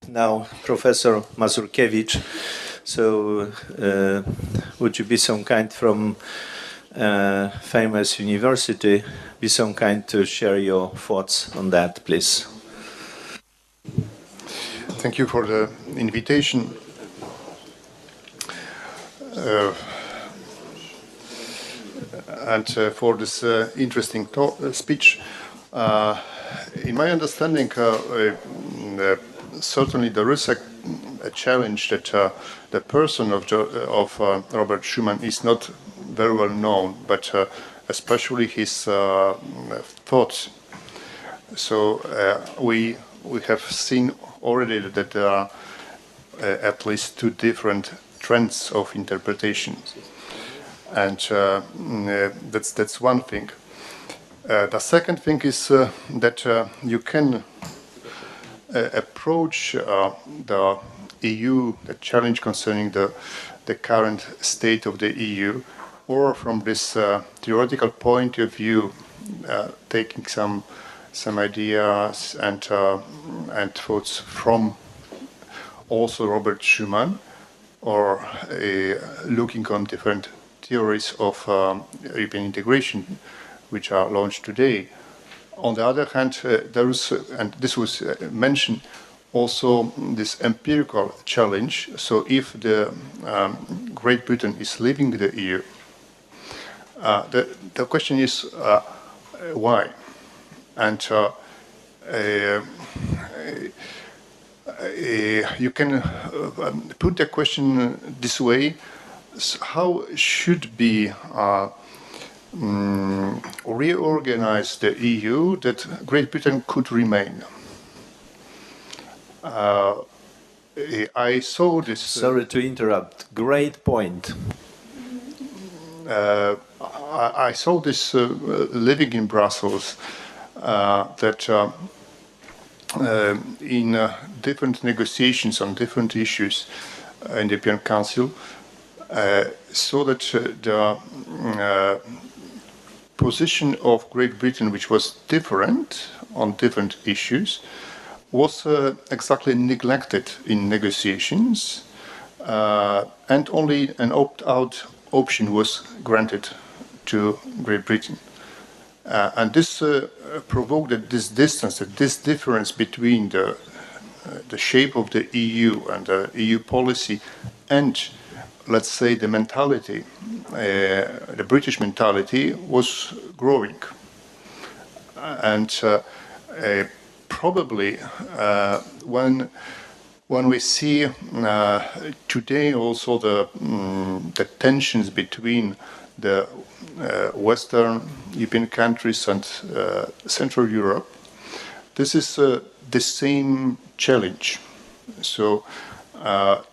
Now, Professor Mazurkiewicz, so would you be so kind from famous university, be so kind to share your thoughts on that, please? Thank you for the invitation. And for this interesting speech. In my understanding, certainly there is a challenge that the person of Robert Schuman is not very well known, but especially his thoughts. So we have seen already that there are at least two different trends of interpretation. And that's one thing. The second thing is that you can approach the EU, the challenge concerning the current state of the EU, or from this theoretical point of view, taking some ideas and thoughts from also Robert Schuman, or looking on different theories of European integration, which are launched today. On the other hand, there is, and this was mentioned, also this empirical challenge. So if the Great Britain is leaving the EU, the question is why? And you can put the question this way: how should be reorganize the EU that Great Britain could remain? I saw this. Sorry to interrupt. Great point. I saw this living in Brussels that in different negotiations on different issues in the European Council, so that the position of Great Britain, which was different on different issues, was exactly neglected in negotiations, and only an opt-out option was granted to Great Britain. And this provoked this distance, this difference between the shape of the EU and the EU policy and, let's say, the mentality, the British mentality was growing. And probably when we see today also the tensions between the Western European countries and Central Europe, this is the same challenge. So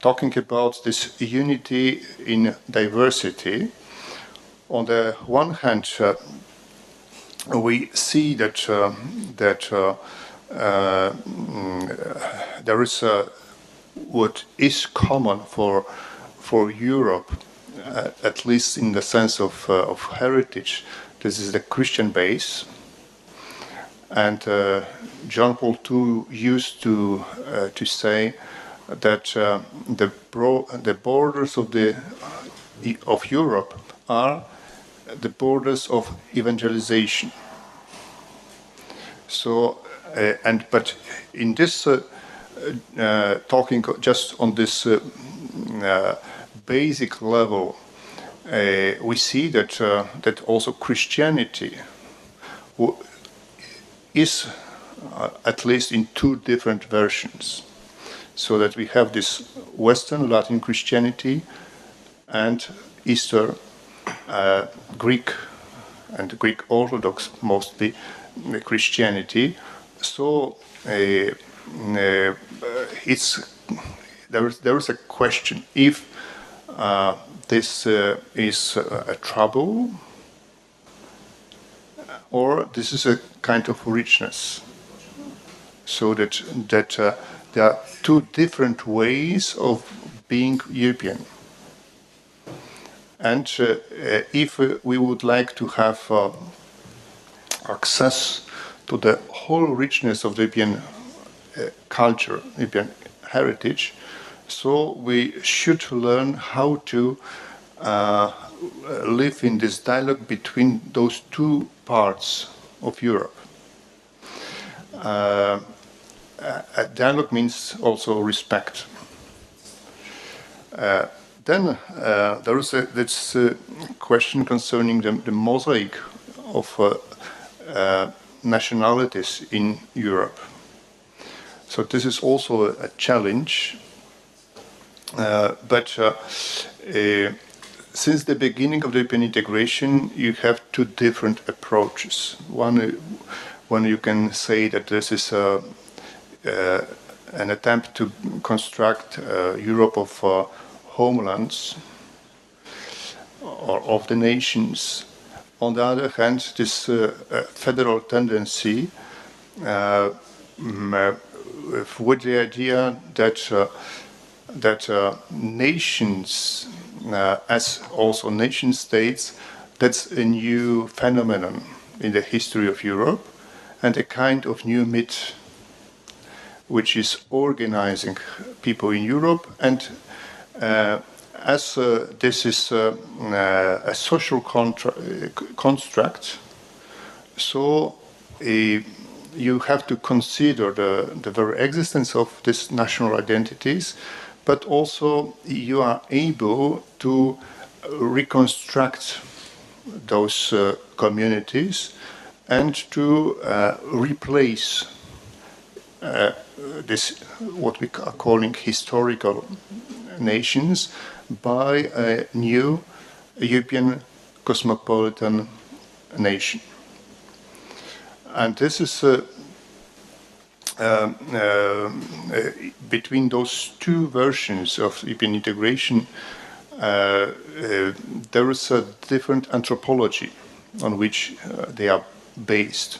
talking about this unity in diversity, on the one hand, we see that there is what is common for Europe, at least in the sense of heritage. This is the Christian base, and John Paul II used to say that the borders of Europe are the borders of evangelization. So, but in this talking just on this basic level, we see that also Christianity is at least in two different versions. So that we have this Western Latin Christianity and Eastern Greek and Greek Orthodox mostly Christianity. So there is a question if this is a trouble or this is a kind of richness. So that there are two different ways of being European. And if we would like to have access to the whole richness of the European culture, European heritage. So we should learn how to live in this dialogue between those two parts of Europe. Dialogue means also respect. Then there is this question concerning the mosaic of nationalities in Europe. So this is also a challenge. But since the beginning of the European integration, you have two different approaches. One you can say that this is an attempt to construct Europe of homelands or of the nations. On the other hand, this federal tendency with the idea that nations, as also nation states, that's a new phenomenon in the history of Europe and a kind of new myth which is organizing people in Europe. And as this is a social construct, so you have to consider the very existence of these national identities, but also you are able to reconstruct those communities and to replace this, what we are calling historical nations, by a new European cosmopolitan nation. And this is between those two versions of European integration, there is a different anthropology on which they are based.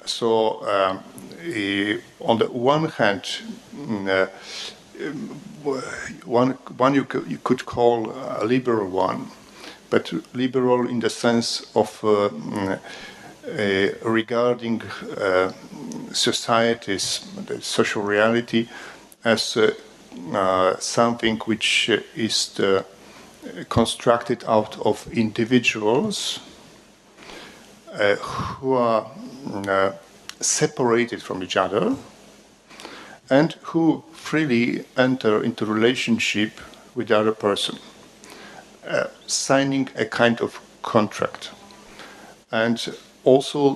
So, on the one hand, one you could call a liberal one, but liberal in the sense of regarding societies, the social reality, as something which is constructed out of individuals who are separated from each other and who freely enter into relationship with the other person, signing a kind of contract. And also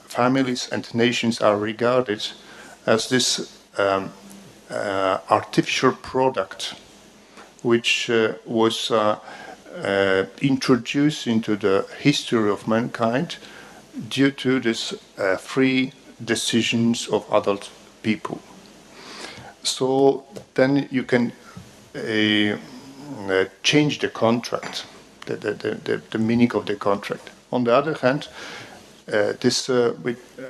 families and nations are regarded as this artificial product which was introduced into the history of mankind due to this free decisions of adult people. So then you can change the contract, the meaning of the contract. On the other hand, this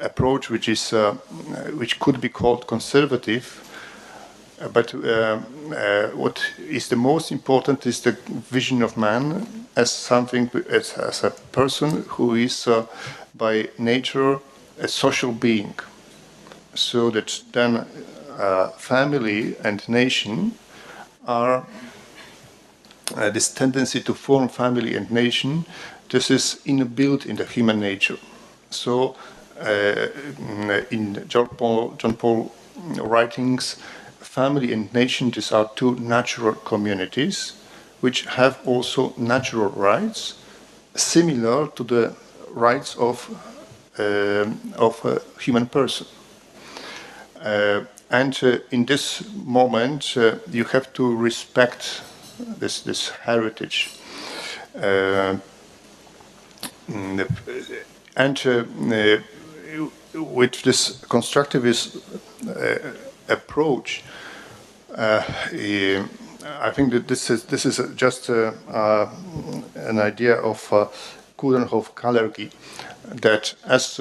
approach, which could be called conservative, but what is the most important is the vision of man as something, as a person who is by nature a social being. So that then family and nation are this tendency to form family and nation. This is inbuilt in the human nature. So, in John Paul writings, family and nation, these are two natural communities which have also natural rights, similar to the rights of a human person. And in this moment, you have to respect this heritage. And with this constructivist approach, I think that this is just an idea of Coudenhove-Kalergi, that as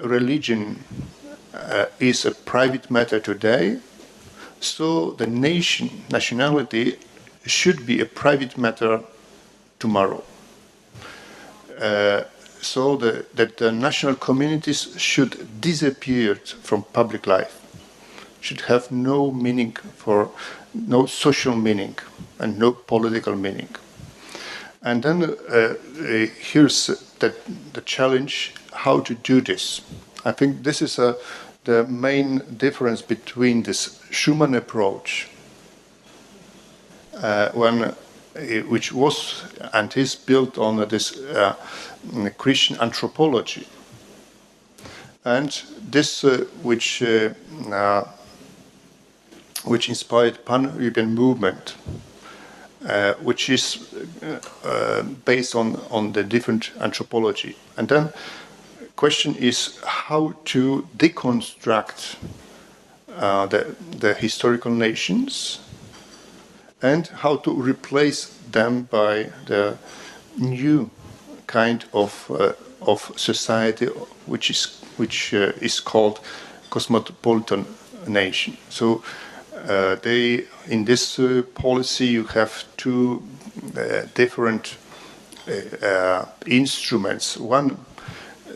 religion is a private matter today, so the nationality should be a private matter tomorrow. So that the national communities should disappear from public life. should have no meaning no social meaning and no political meaning. And then here's the challenge, how to do this. I think this is the main difference between this Schumann approach, which was and is built on this Christian anthropology, and this which inspired Pan-European movement, which is based on the different anthropology. And then the question is how to deconstruct the historical nations and how to replace them by the new kind of society, which is called cosmopolitan nation. So in this policy you have two different instruments. One,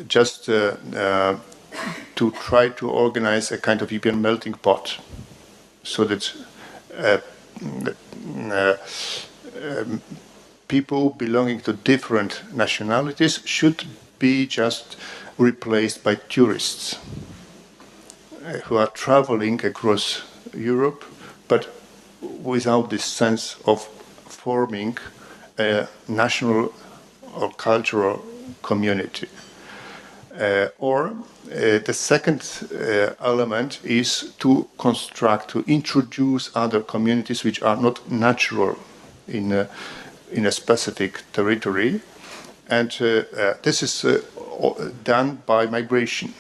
just to try to organize a kind of European melting pot, so that people belonging to different nationalities should be just replaced by tourists who are traveling across Europe, but without this sense of forming a national or cultural community. Or the second element is to introduce other communities which are not natural in a specific territory, and this is done by migration,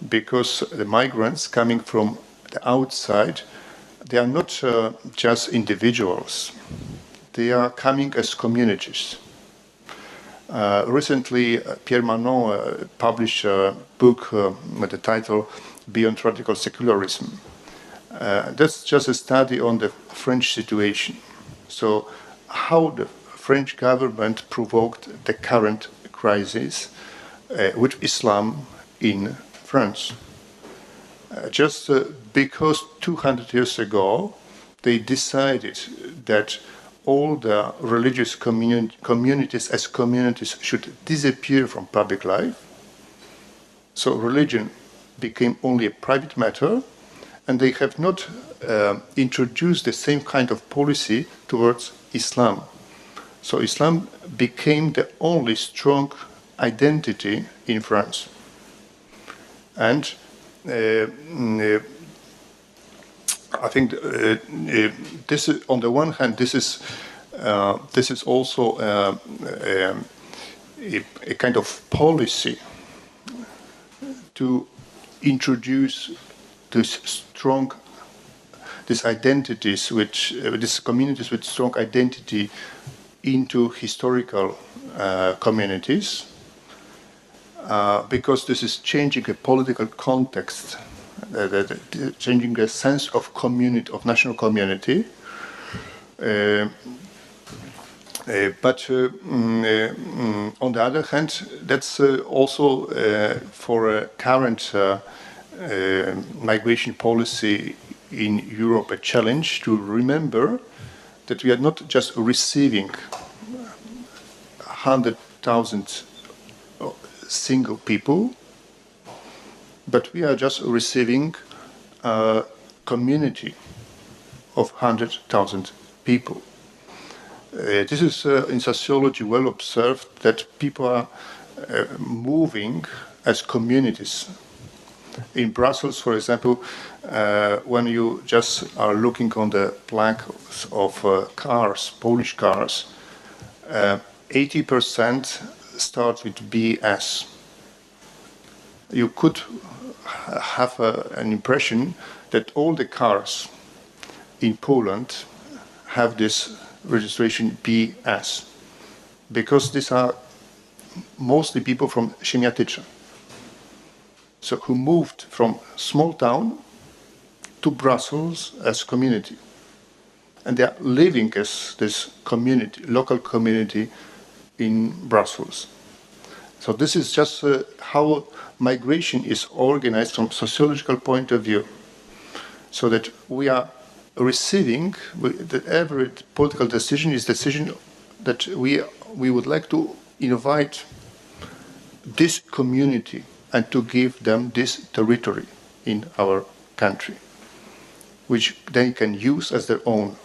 because the migrants coming from the outside, they are not just individuals, they are coming as communities. Recently, Pierre Manon published a book with the title Beyond Radical Secularism. That's just a study on the French situation. So how the French government provoked the current crisis with Islam in France. Just because 200 years ago they decided that all the religious communities as communities should disappear from public life. So religion became only a private matter, and they have not introduced the same kind of policy towards Islam. So Islam became the only strong identity in France. And I think this is, on the one hand, this is also a kind of policy to introduce these identities, these communities with strong identity, into historical communities, because this is changing a political context. Changing the sense of community, of national community, but on the other hand, that's also for a current migration policy in Europe a challenge to remember that we are not just receiving 100,000 single people, but we are just receiving a community of 100,000 people. This is in sociology well observed, that people are moving as communities. In Brussels, for example, when you just are looking on the plaques of cars, Polish cars, 80% start with BS. You could have an impression that all the cars in Poland have this registration BS, because these are mostly people from Siemiatycze, so who moved from small town to Brussels as community, and they are living as this community, local community in Brussels. So this is just how migration is organized from sociological point of view. so that we are receiving, that every political decision is decision that we would like to invite this community and to give them this territory in our country, which they can use as their own.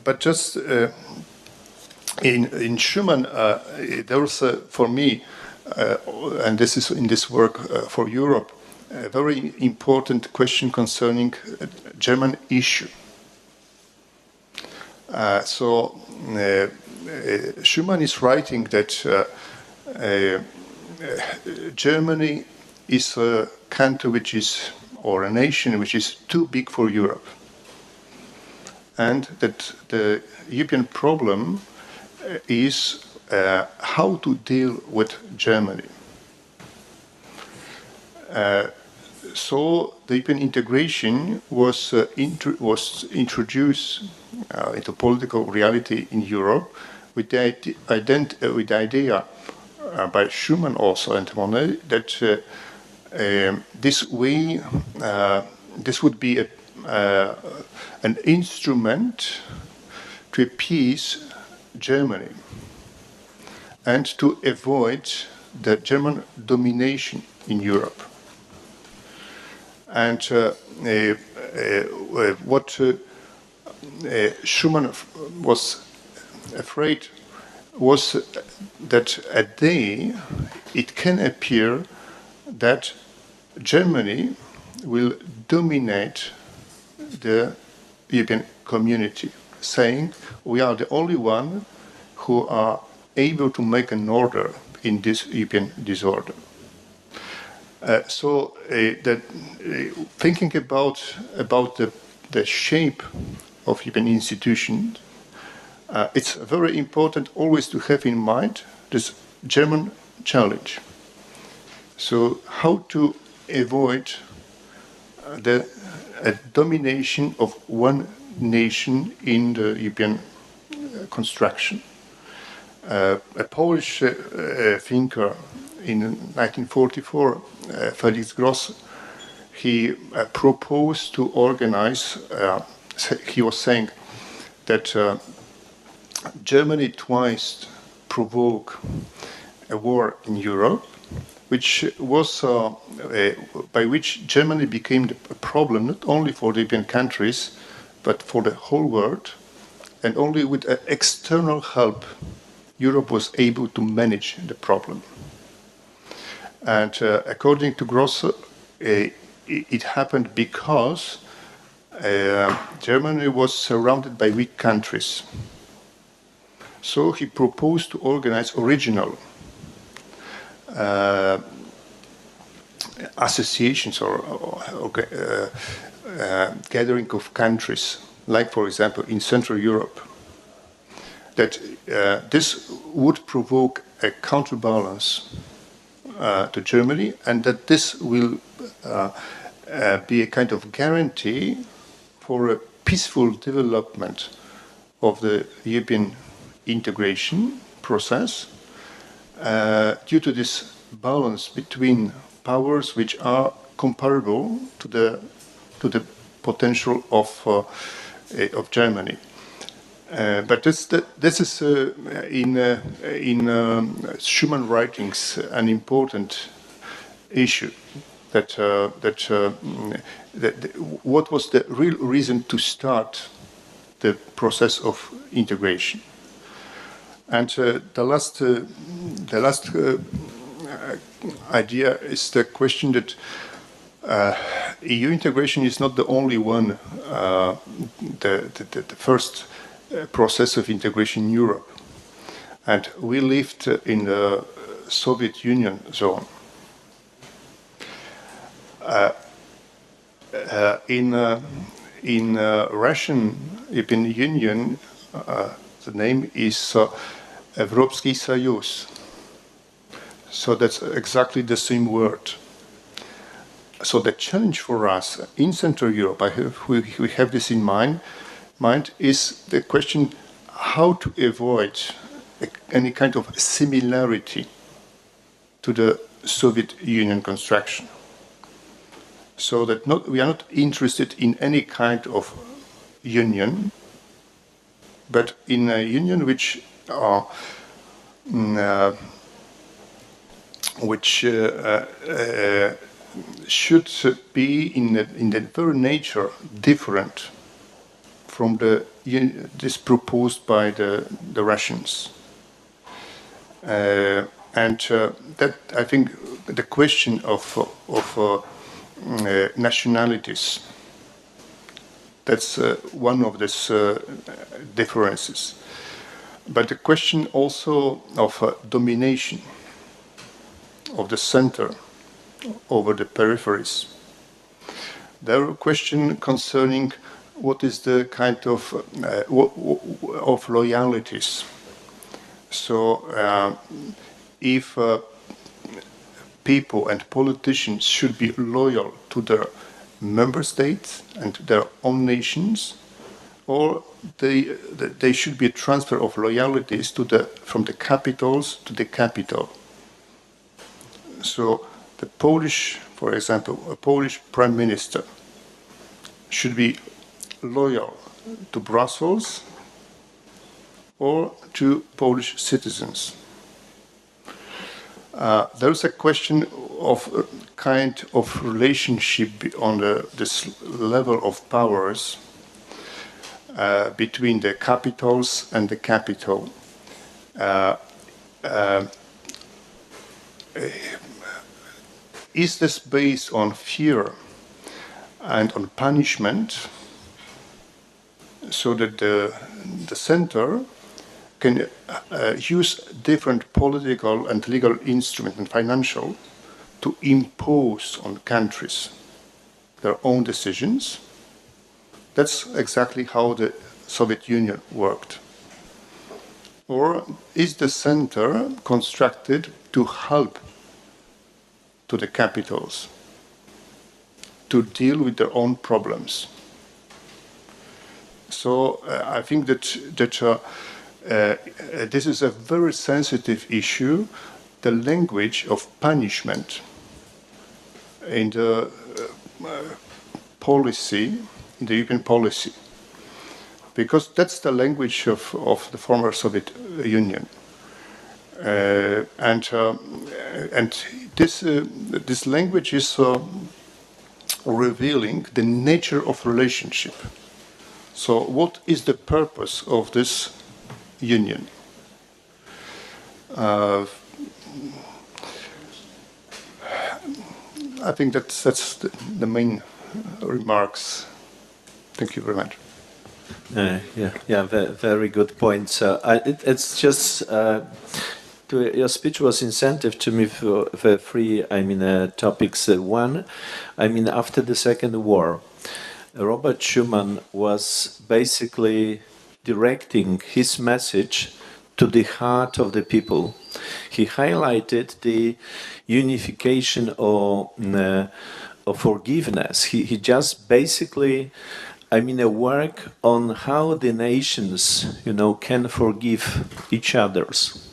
But just in Schuman, there was, for me, and this is in this work for Europe, a very important question concerning German issue. So Schuman is writing that Germany is a country which is, or a nation which is too big for Europe, and that the European problem is how to deal with Germany. So the European integration was introduced into political reality in Europe with the idea by Schuman also and Monnet that this would be an instrument to appease Germany and to avoid the German domination in Europe. And what Schuman was afraid was that a day it can appear that Germany will dominate the European community, saying we are the only one who are able to make an order in this European disorder. So thinking about the shape of European institutions, it's very important always to have in mind this German challenge. So how to avoid the domination of one nation in the European construction. A Polish thinker in 1944, Felix Gross, he proposed to organize, he was saying that Germany twice provoked a war in Europe, which was by which Germany became a problem not only for the European countries, but for the whole world, and only with external help Europe was able to manage the problem. And according to Gross, it happened because Germany was surrounded by weak countries. So he proposed to organize original associations or gathering of countries, like, for example, in Central Europe, that this would provoke a counterbalance to Germany, and that this will be a kind of guarantee for a peaceful development of the European integration process due to this balance between powers which are comparable to the potential of Germany. But this is in Schuman writings an important issue. That what was the real reason to start the process of integration? And the last idea is the question that EU integration is not the only one, the first process of integration in Europe. And we lived in the Soviet Union zone. In Russian European Union, the name is Evropský Soyuz. So that's exactly the same word. So the challenge for us in Central Europe, we have this in mind, is the question how to avoid any kind of similarity to the Soviet Union construction. So that we are not interested in any kind of union, but in a union which should be in the very nature different from this proposed by the Russians. That, I think, the question of nationalities, that's one of these differences. But the question also of domination of the center over the peripheries. There are questions concerning what is the kind of loyalties. So if people and politicians should be loyal to their member states and to their own nations, or they should be a transfer of loyalties from the capitals to the capital. So the Polish, for example, a Polish prime minister should be loyal to Brussels or to Polish citizens. There's a question of a kind of relationship on this level of powers between the capitals and the capital. Is this based on fear and on punishment, so that the center can use different political and legal instruments and financial to impose on countries their own decisions? That's exactly how the Soviet Union worked. Or is the center constructed to help to the capitals to deal with their own problems? So I think that this is a very sensitive issue, the language of punishment in the policy, in the European policy, because that's the language of the former Soviet Union. And this language is revealing the nature of relationship. So what is the purpose of this union? I think that's the main remarks. Thank you very much. Very good point. So it's just your speech was incentive to me for three. Topics. One, after the Second War, Robert Schuman was basically directing his message to the heart of the people. He highlighted the unification of forgiveness. He just basically, work on how the nations, can forgive each others.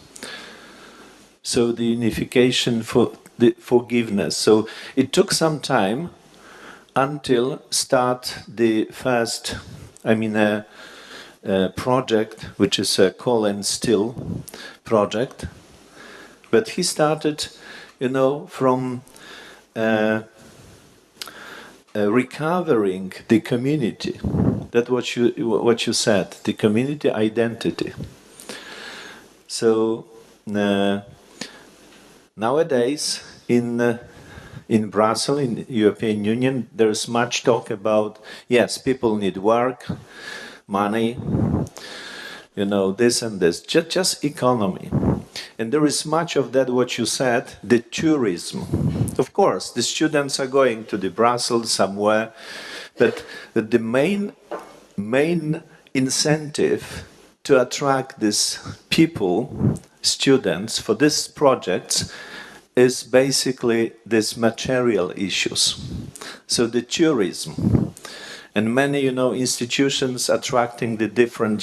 So the unification for the forgiveness. So it took some time until start the first, project, which is a Coal and Steel project. But he started, from recovering the community. That's what you said, the community identity. So nowadays in Brussels, in the European Union, there's much talk about, yes, people need work, money, this and this, just economy. And there is much of that, what you said, the tourism. Of course, the students are going to the Brussels somewhere, but the main incentive to attract these people, students, for these projects is basically these material issues. So the tourism. And many, institutions attracting the different,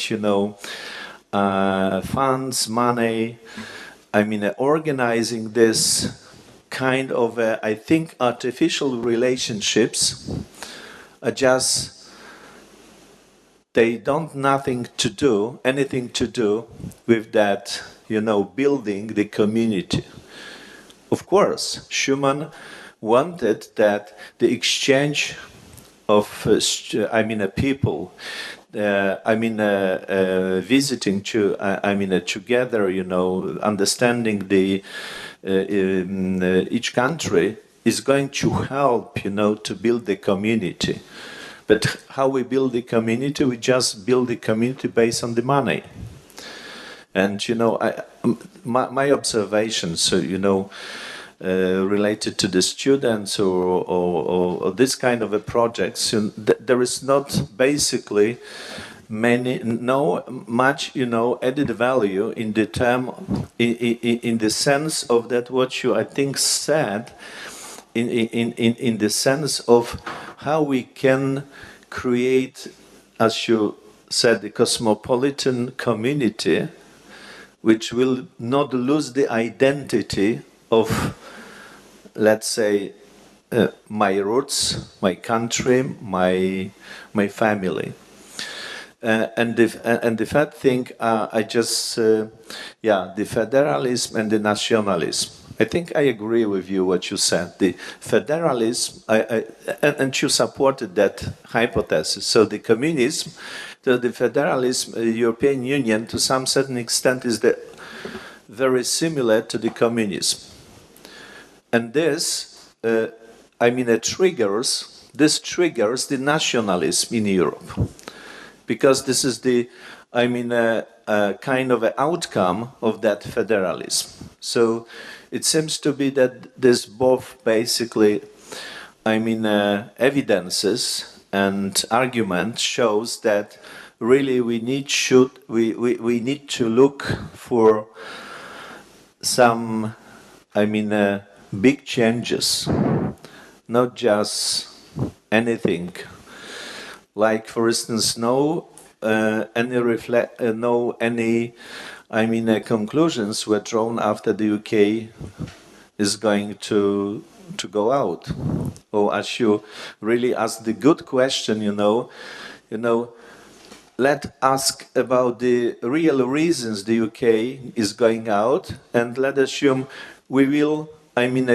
funds, money, organizing this kind of, I think, artificial relationships are just, they don't anything to do with that, building the community. Of course, Schuman wanted that the exchange of, people, visiting together, understanding each country is going to help, to build the community. But how we build the community? We just build the community based on the money. And my observations, related to the students or this kind of a projects, there is not basically much added value in the term in the sense of that what you I think said in the sense of how we can create, as you said, the cosmopolitan community which will not lose the identity of, let's say, my roots, my country, my family. And the third thing, the federalism and the nationalism. I think I agree with you what you said. The federalism, and you supported that hypothesis. So the communism, the federalism, European Union, to some certain extent, is very similar to the communism. And this, triggers the nationalism in Europe. Because this is the, kind of an outcome of that federalism. So it seems to be that this both basically, evidences and argument shows that really we need to look for some, big changes, not just anything. Like, for instance, conclusions were drawn after the UK is going to go out. Or as you really asked the good question, let's ask about the real reasons the UK is going out, and let's assume we will,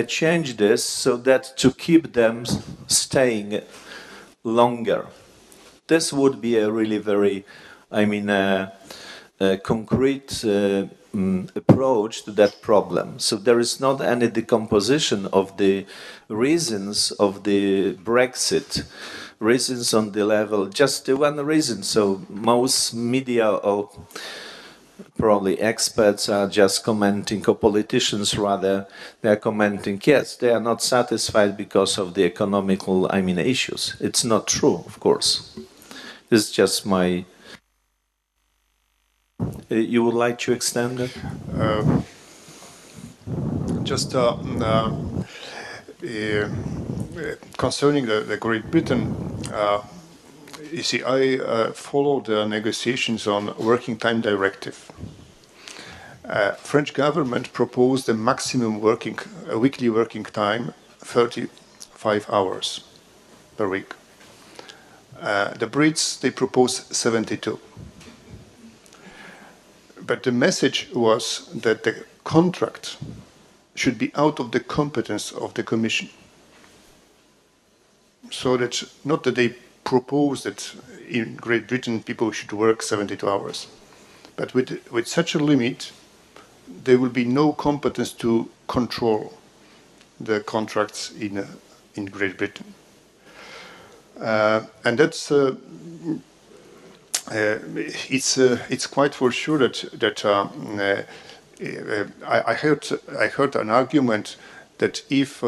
change this so that to keep them staying longer. This would be a really very, concrete approach to that problem. So there is not any decomposition of the reasons of the Brexit, reasons on the level, just the one reason. So most media or probably experts are just commenting, or politicians rather, they are commenting, yes, they are not satisfied because of the economical, issues. It's not true, of course. This is just my... you would like to extend it? Concerning the Great Britain, you see, I followed the negotiations on Working Time Directive. French government proposed a maximum weekly working time, 35 hours per week. The Brits, they proposed 72. But the message was that the contract should be out of the competence of the Commission. So that not that they proposed that in Great Britain people should work 72 hours, but with such a limit, there will be no competence to control the contracts in Great Britain. And that's it's quite for sure that I heard an argument that if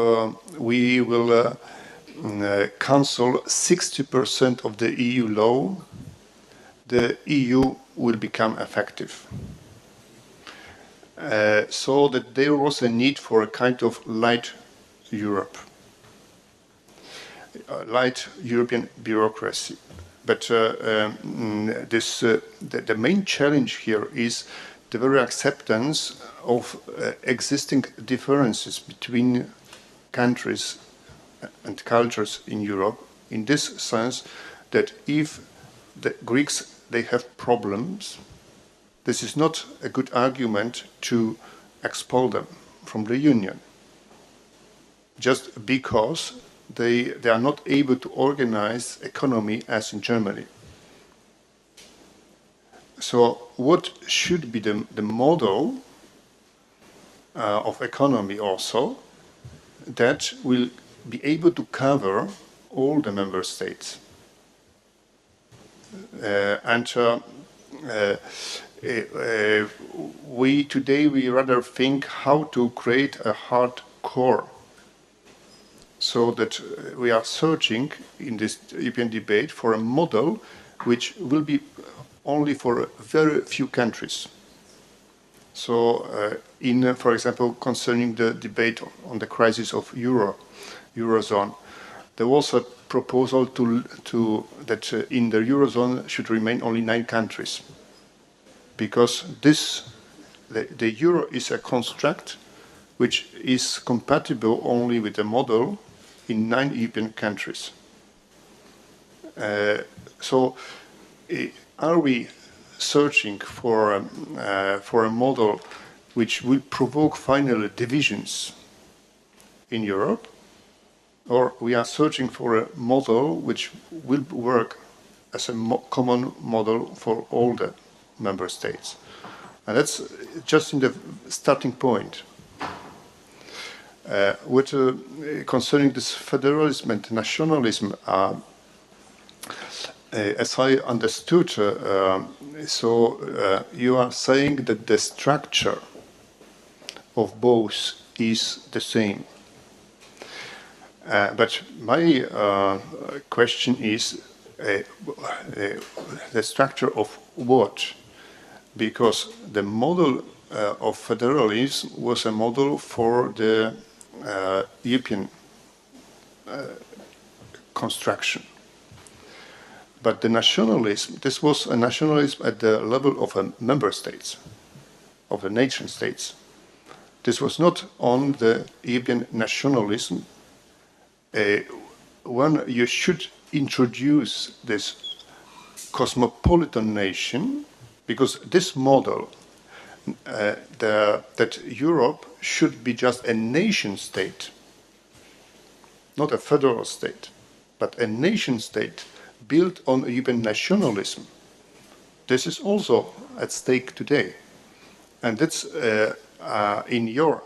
we will cancel 60% of the EU law, the EU will become effective. So that there was a need for a kind of light Europe, light European bureaucracy. But the main challenge here is the very acceptance of existing differences between countries and cultures in Europe, in this sense that if the Greeks, they have problems, this is not a good argument to expel them from the Union, just because they are not able to organize economy as in Germany. So what should be the model of economy also that will be able to cover all the member states? We rather think how to create a hard core, so that we are searching in this European debate for a model which will be only for very few countries. So, for example, concerning the debate on the crisis of Eurozone, there was a proposal that in the Eurozone should remain only 9 countries, because the euro is a construct which is compatible only with the model in 9 European countries. Are we searching for a model which will provoke finally divisions in Europe, or we are searching for a model which will work as a common model for all the member states? And that's just in the starting point. Concerning this federalism and nationalism, as I understood, you are saying that the structure of both is the same. But my question is the structure of what? Because the model of federalism was a model for the European construction. But the nationalism, this was a nationalism at the level of member states, of the nation states. This was not on the European nationalism. When you should introduce this cosmopolitan nation, because this model, that Europe should be just a nation state, not a federal state, but a nation state built on European nationalism. This is also at stake today. And that's in your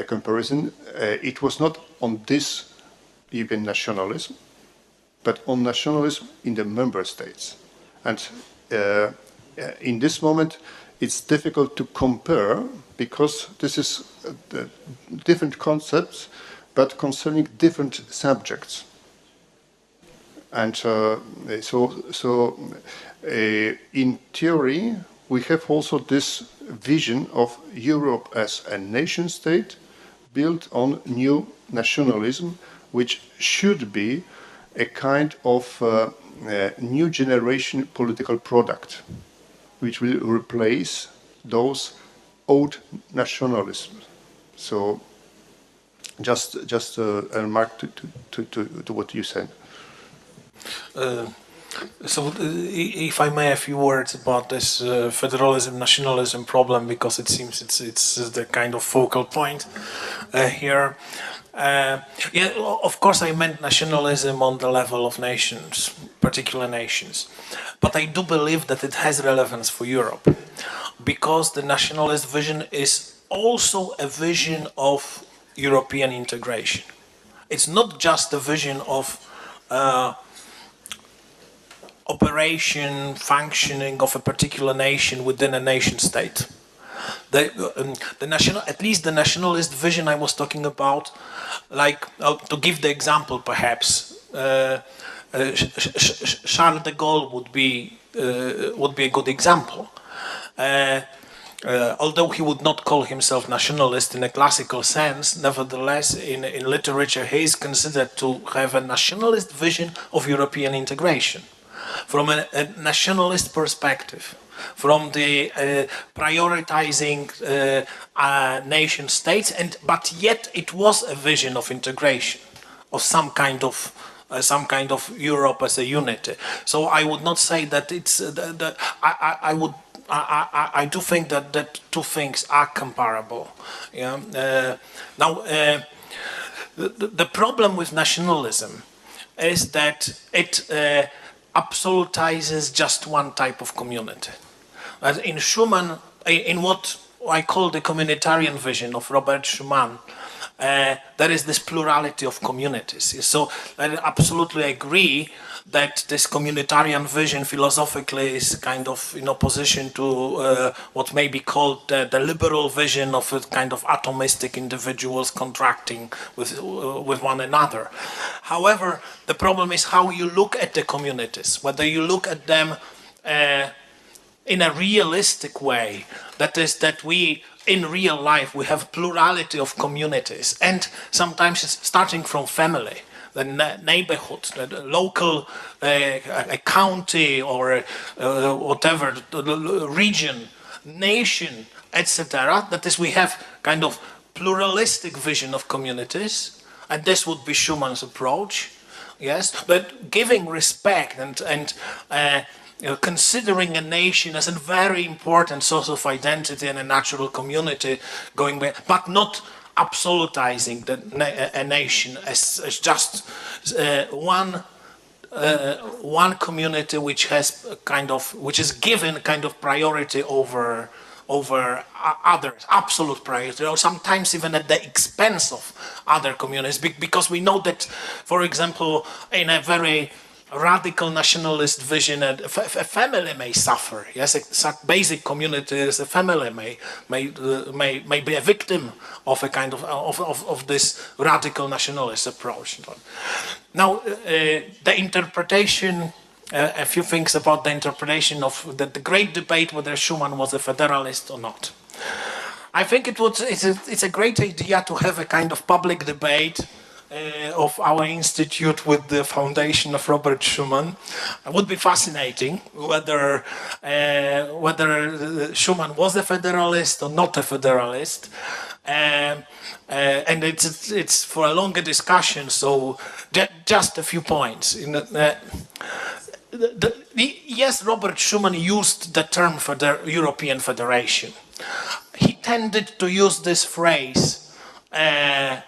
comparison, it was not on this European nationalism, but on nationalism in the member states. And in this moment, it's difficult to compare, because this is different concepts, but concerning different subjects. And in theory, we have also this vision of Europe as a nation state built on new nationalism, which should be a kind of new generation political product, which will replace those old nationalisms. So, just a remark to what you said. If I may, a few words about this federalism nationalism problem, because it seems it's the kind of focal point here. Of course, I meant nationalism on the level of nations, particular nations, but I do believe that it has relevance for Europe, because the nationalist vision is also a vision of European integration. It's not just a vision of operation, functioning of a particular nation within a nation state. At least the nationalist vision I was talking about, like to give the example, perhaps Charles de Gaulle would be a good example. Although he would not call himself nationalist in a classical sense, nevertheless, in literature, he is considered to have a nationalist vision of European integration from a nationalist perspective. from the prioritizing nation states, but yet it was a vision of integration, of some kind of Europe as a unity. So I would not say that it's I do think that two things are comparable. Yeah. The problem with nationalism is that it absolutizes just one type of community. As in Schuman, in what I call the communitarian vision of Robert Schuman, there is this plurality of communities. So I absolutely agree that this communitarian vision philosophically is kind of in opposition to what may be called the liberal vision of a kind of atomistic individuals contracting with one another. However, the problem is how you look at the communities, whether you look at them in a realistic way, that is, that we in real life we have plurality of communities, and sometimes it's starting from family, the neighborhood, the local a county or whatever, the region, nation, etc. That is, we have kind of pluralistic vision of communities, and this would be Schumann's approach. Yes, but giving respect and considering a nation as a very important source of identity and a natural community going back, but not absolutizing a nation as just one community which has which is given kind of priority over others, absolute priority, or sometimes even at the expense of other communities, because we know that, for example, in a very radical nationalist vision, a family may suffer. Yes, a basic community as a family may be a victim of a kind of this radical nationalist approach. Now, the interpretation. A few things about the interpretation of the great debate whether Schuman was a federalist or not. I think it's a great idea to have a kind of public debate of our institute with the foundation of Robert Schuman. It would be fascinating whether Schuman was a federalist or not a federalist. And it's for a longer discussion, so just a few points. Yes, Robert Schuman used the term for the European Federation. He tended to use this phrase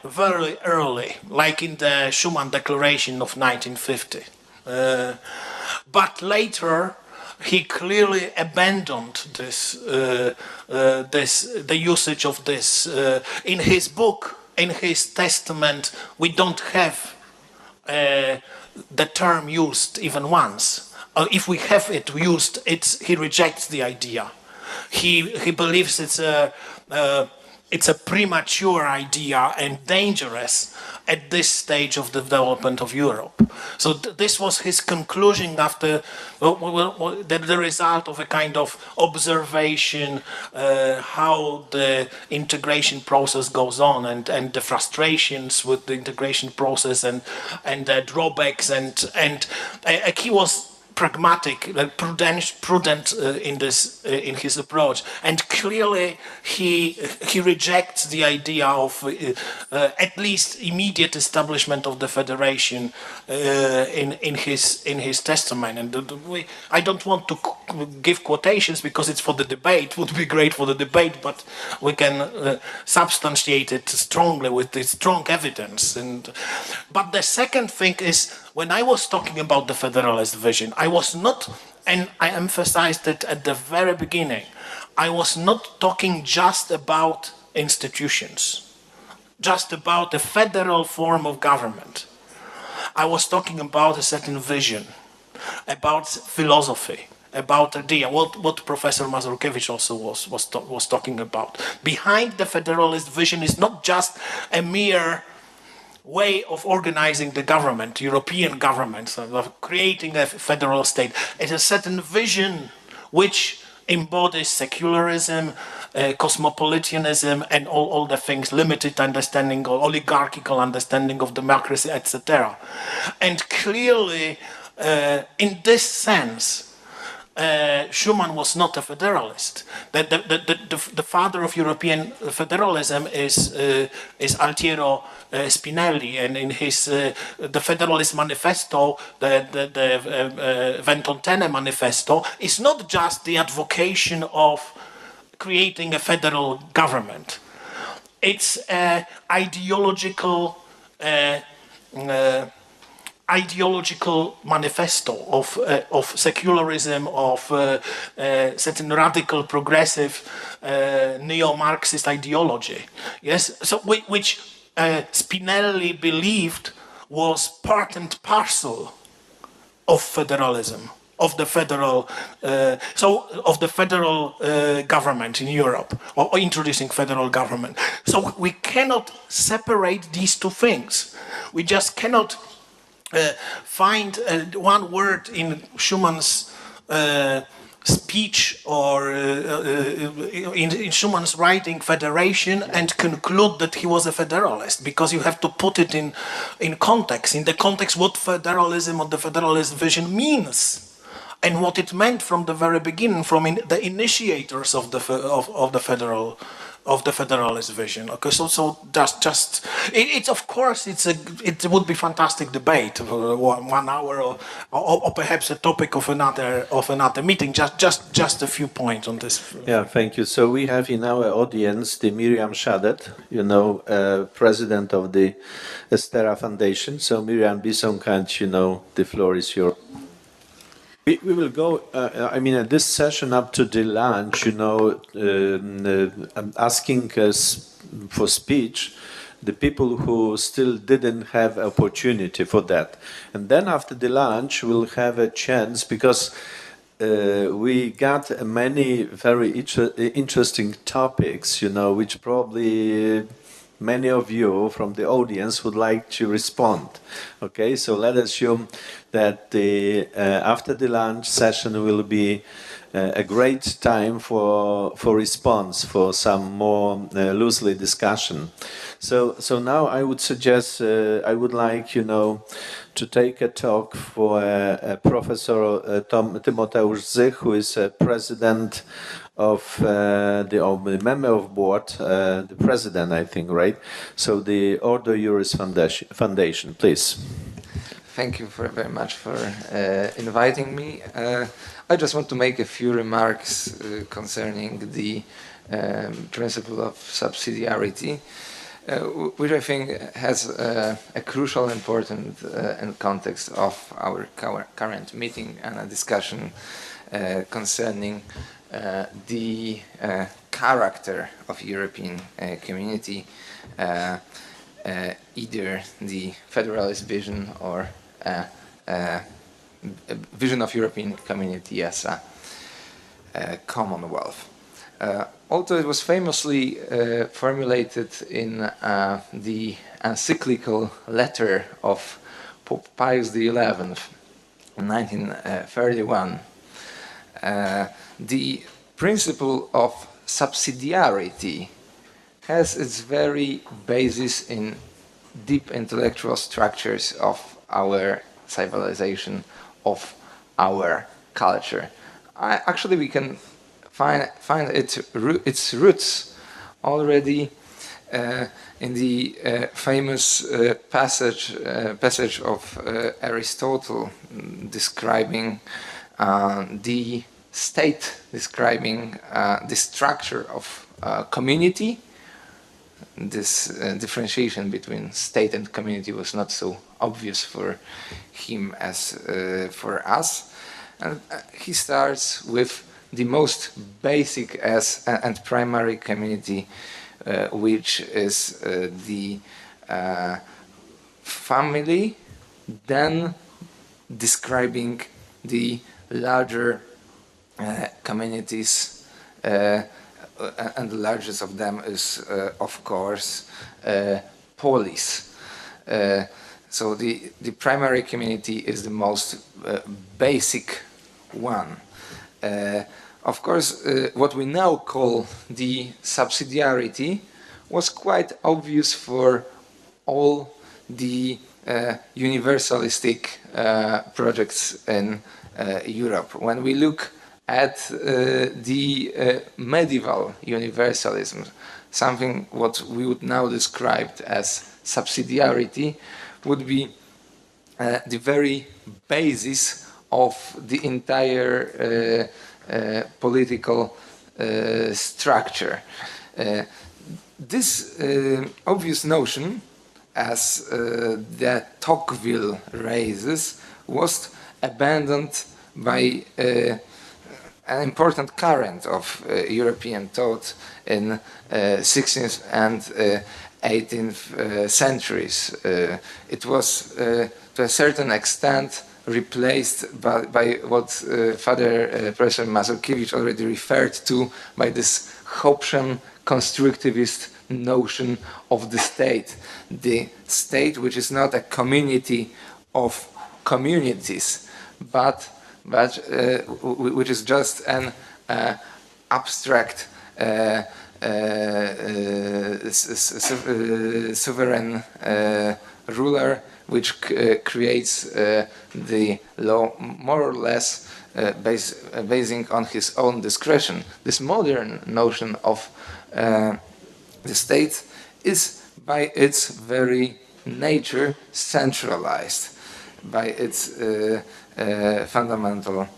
very early, like in the Schuman Declaration of 1950. But later, he clearly abandoned the usage of this. In his book, in his testament, we don't have the term used even once. If we have it used, he rejects the idea. He believes it's a premature idea and dangerous at this stage of the development of Europe. So this was his conclusion after the result of a kind of observation how the integration process goes on and the frustrations with the integration process and the drawbacks and he was pragmatic, prudent in his approach, and clearly he rejects the idea of at least immediate establishment of the federation in his testament. And I don't want to give quotations because it's for the debate. Would be great for the debate, but we can substantiate it strongly with the strong evidence. But the second thing is, when I was talking about the federalist vision, I was not, and I emphasized it at the very beginning, I was not talking just about institutions, just about a federal form of government. I was talking about a certain vision, about philosophy, about idea, what Professor Mazurkiewicz also was talking about. Behind the federalist vision is not just a mere way of organizing the government, European governments, of creating a federal state. It's a certain vision which embodies secularism, cosmopolitanism, and all the things, limited understanding or oligarchical understanding of democracy, etc. And clearly, in this sense, Schuman was not a federalist. The father of European federalism is Altiero Spinelli, and in his the Federalist Manifesto, the Ventotene Manifesto, is not just the advocation of creating a federal government. It's ideological manifesto of secularism, of certain radical progressive neo-Marxist ideology. Yes, so which Spinelli believed was part and parcel of federalism, of the federal government in Europe, or introducing federal government. So we cannot separate these two things. We just cannot find one word in Schumann's speech or in Schumann's writing federation and conclude that he was a federalist, because you have to put it in context, in the context what federalism or the federalist vision means and what it meant from the very beginning, from the initiators of the federalist vision. Okay, so just it's of course it would be fantastic debate for 1 hour or perhaps a topic of another meeting. Just a few points on this. Yeah, thank you. So we have in our audience the Miriam Shadet, president of the Estera Foundation. So Miriam, be so kind, the floor is yours. We will go, at this session up to the lunch, asking us for speech the people who still didn't have opportunity for that. And then after the lunch, we'll have a chance, because we got many very interesting topics, which probably many of you from the audience would like to respond. Okay, so let us assume that after the lunch session will be a great time for response, for some more loosely discussion. So now I would suggest, I would like, to take a talk for Professor Tymoteusz Zych, who is president of the member of board, the president, I think, right? So the Ordo Iuris Foundation, please. Thank you very much for inviting me. I just want to make a few remarks concerning the principle of subsidiarity, which I think has a crucial importance in context of our current meeting and a discussion concerning the character of European community, either the federalist vision or a vision of European community as a commonwealth. Although it was famously formulated in the encyclical letter of Pope Pius XI in 1931, the principle of subsidiarity has its very basis in deep intellectual structures of our civilization, of our culture. Actually, we can find its roots already in the famous passage of Aristotle describing the state, describing the structure of community. This differentiation between state and community was not so obvious for him as for us. And he starts with the most basic and primary community, which is the family, then describing the larger communities, and the largest of them is, of course, polis. So the primary community is the most basic one. Of course, what we now call the subsidiarity was quite obvious for all the universalistic projects in Europe. When we look at the medieval universalism, something what we would now describe as subsidiarity, would be the very basis of the entire political structure. This obvious notion, as that Tocqueville raises, was abandoned by an important current of European thought in 16th and 18th centuries. It was, to a certain extent, replaced by what Father Professor Mazurkiewicz already referred to, by this Hobbesian constructivist notion of the state which is not a community of communities, but which is just an abstract sovereign ruler which creates the law more or less basing on his own discretion. This modern notion of the state is by its very nature centralized, by its fundamental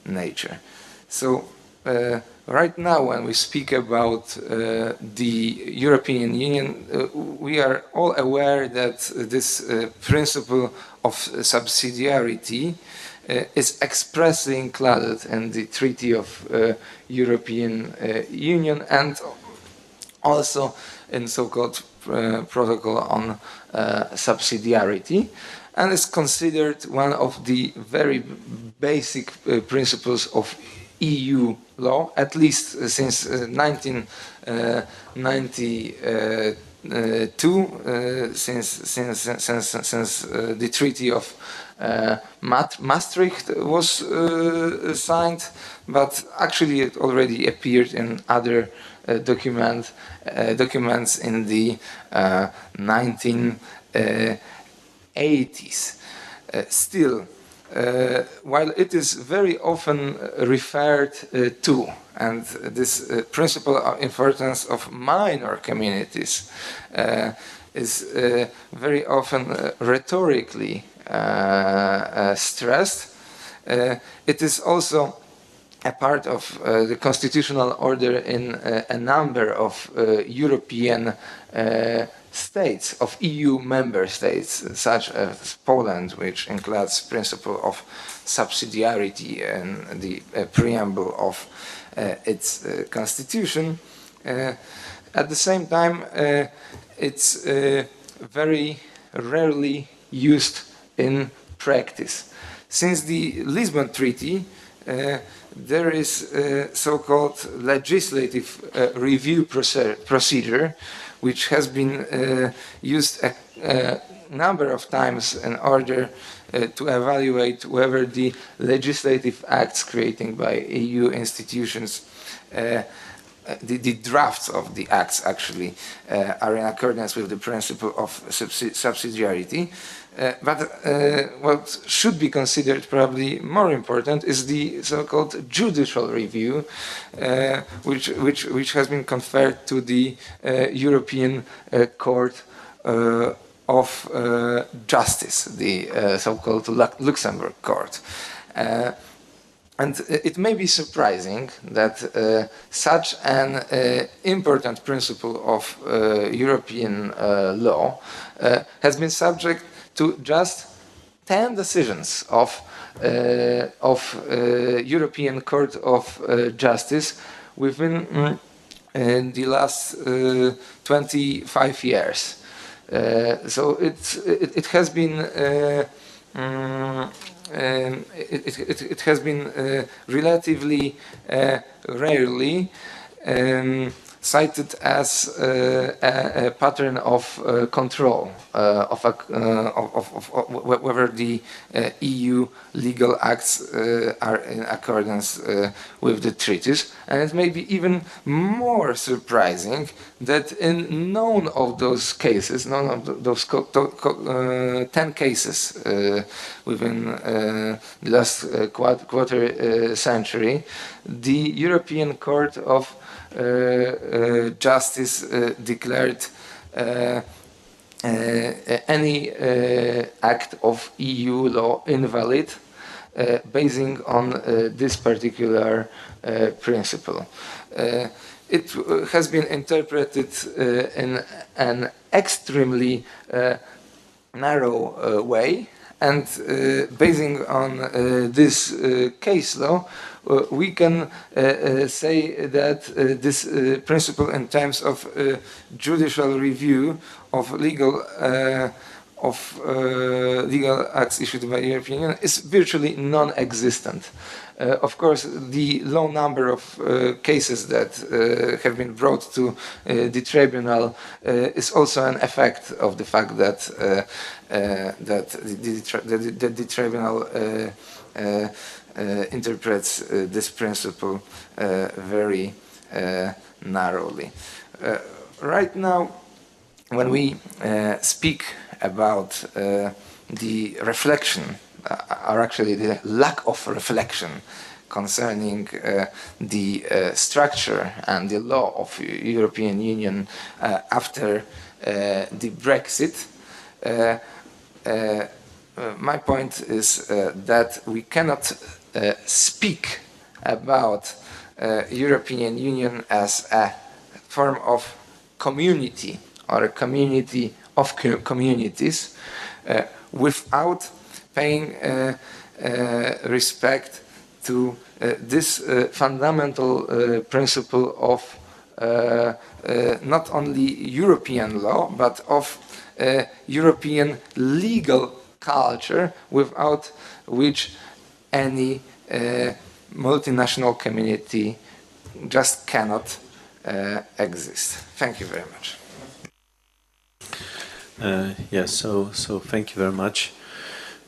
nature. So right now, when we speak about the European Union, we are all aware that this principle of subsidiarity is expressly included in the Treaty of European Union and also in so-called Protocol on Subsidiarity, and is considered one of the very basic principles of EU law, at least since 1992, since the Treaty of Maastricht was signed, but actually it already appeared in other documents in the 1980s. Still, while it is very often referred to, and this principle of importance of minor communities is very often rhetorically stressed, it is also a part of the constitutional order in a number of European states, of EU member states, such as Poland, which includes principle of subsidiarity in the preamble of its constitution. At the same time, it's very rarely used in practice. Since the Lisbon Treaty, there is a so-called legislative review procedure, which has been used a number of times in order to evaluate whether the legislative acts created by EU institutions, the drafts of the acts actually, are in accordance with the principle of subsidiarity. But what should be considered probably more important is the so-called judicial review, which has been conferred to the European Court of Justice, the so-called Luxembourg Court. And it may be surprising that such an important principle of European law has been subject to just 10 decisions of European Court of Justice within the last 25 years. So it has been relatively rarely cited as a pattern of control of whether the EU legal acts are in accordance with the treaties. And it may be even more surprising that in none of those cases, none of those 10 cases within the last quarter century, the European Court of Justice declared any act of EU law invalid, basing on this particular principle. It has been interpreted in an extremely narrow way, and basing on this case law, we can say that this principle in terms of judicial review of legal acts issued by the European Union is virtually non-existent. Of course, the low number of cases that have been brought to the tribunal is also an effect of the fact that the tribunal interprets this principle very narrowly. Right now, when we speak about the reflection, or actually the lack of reflection concerning the structure and the law of European Union after the Brexit, my point is that we cannot speak about European Union as a form of community or a community of communities without paying respect to this fundamental principle of not only European law but of European legal culture, without which any multinational community just cannot exist. Thank you very much. Yes, so thank you very much.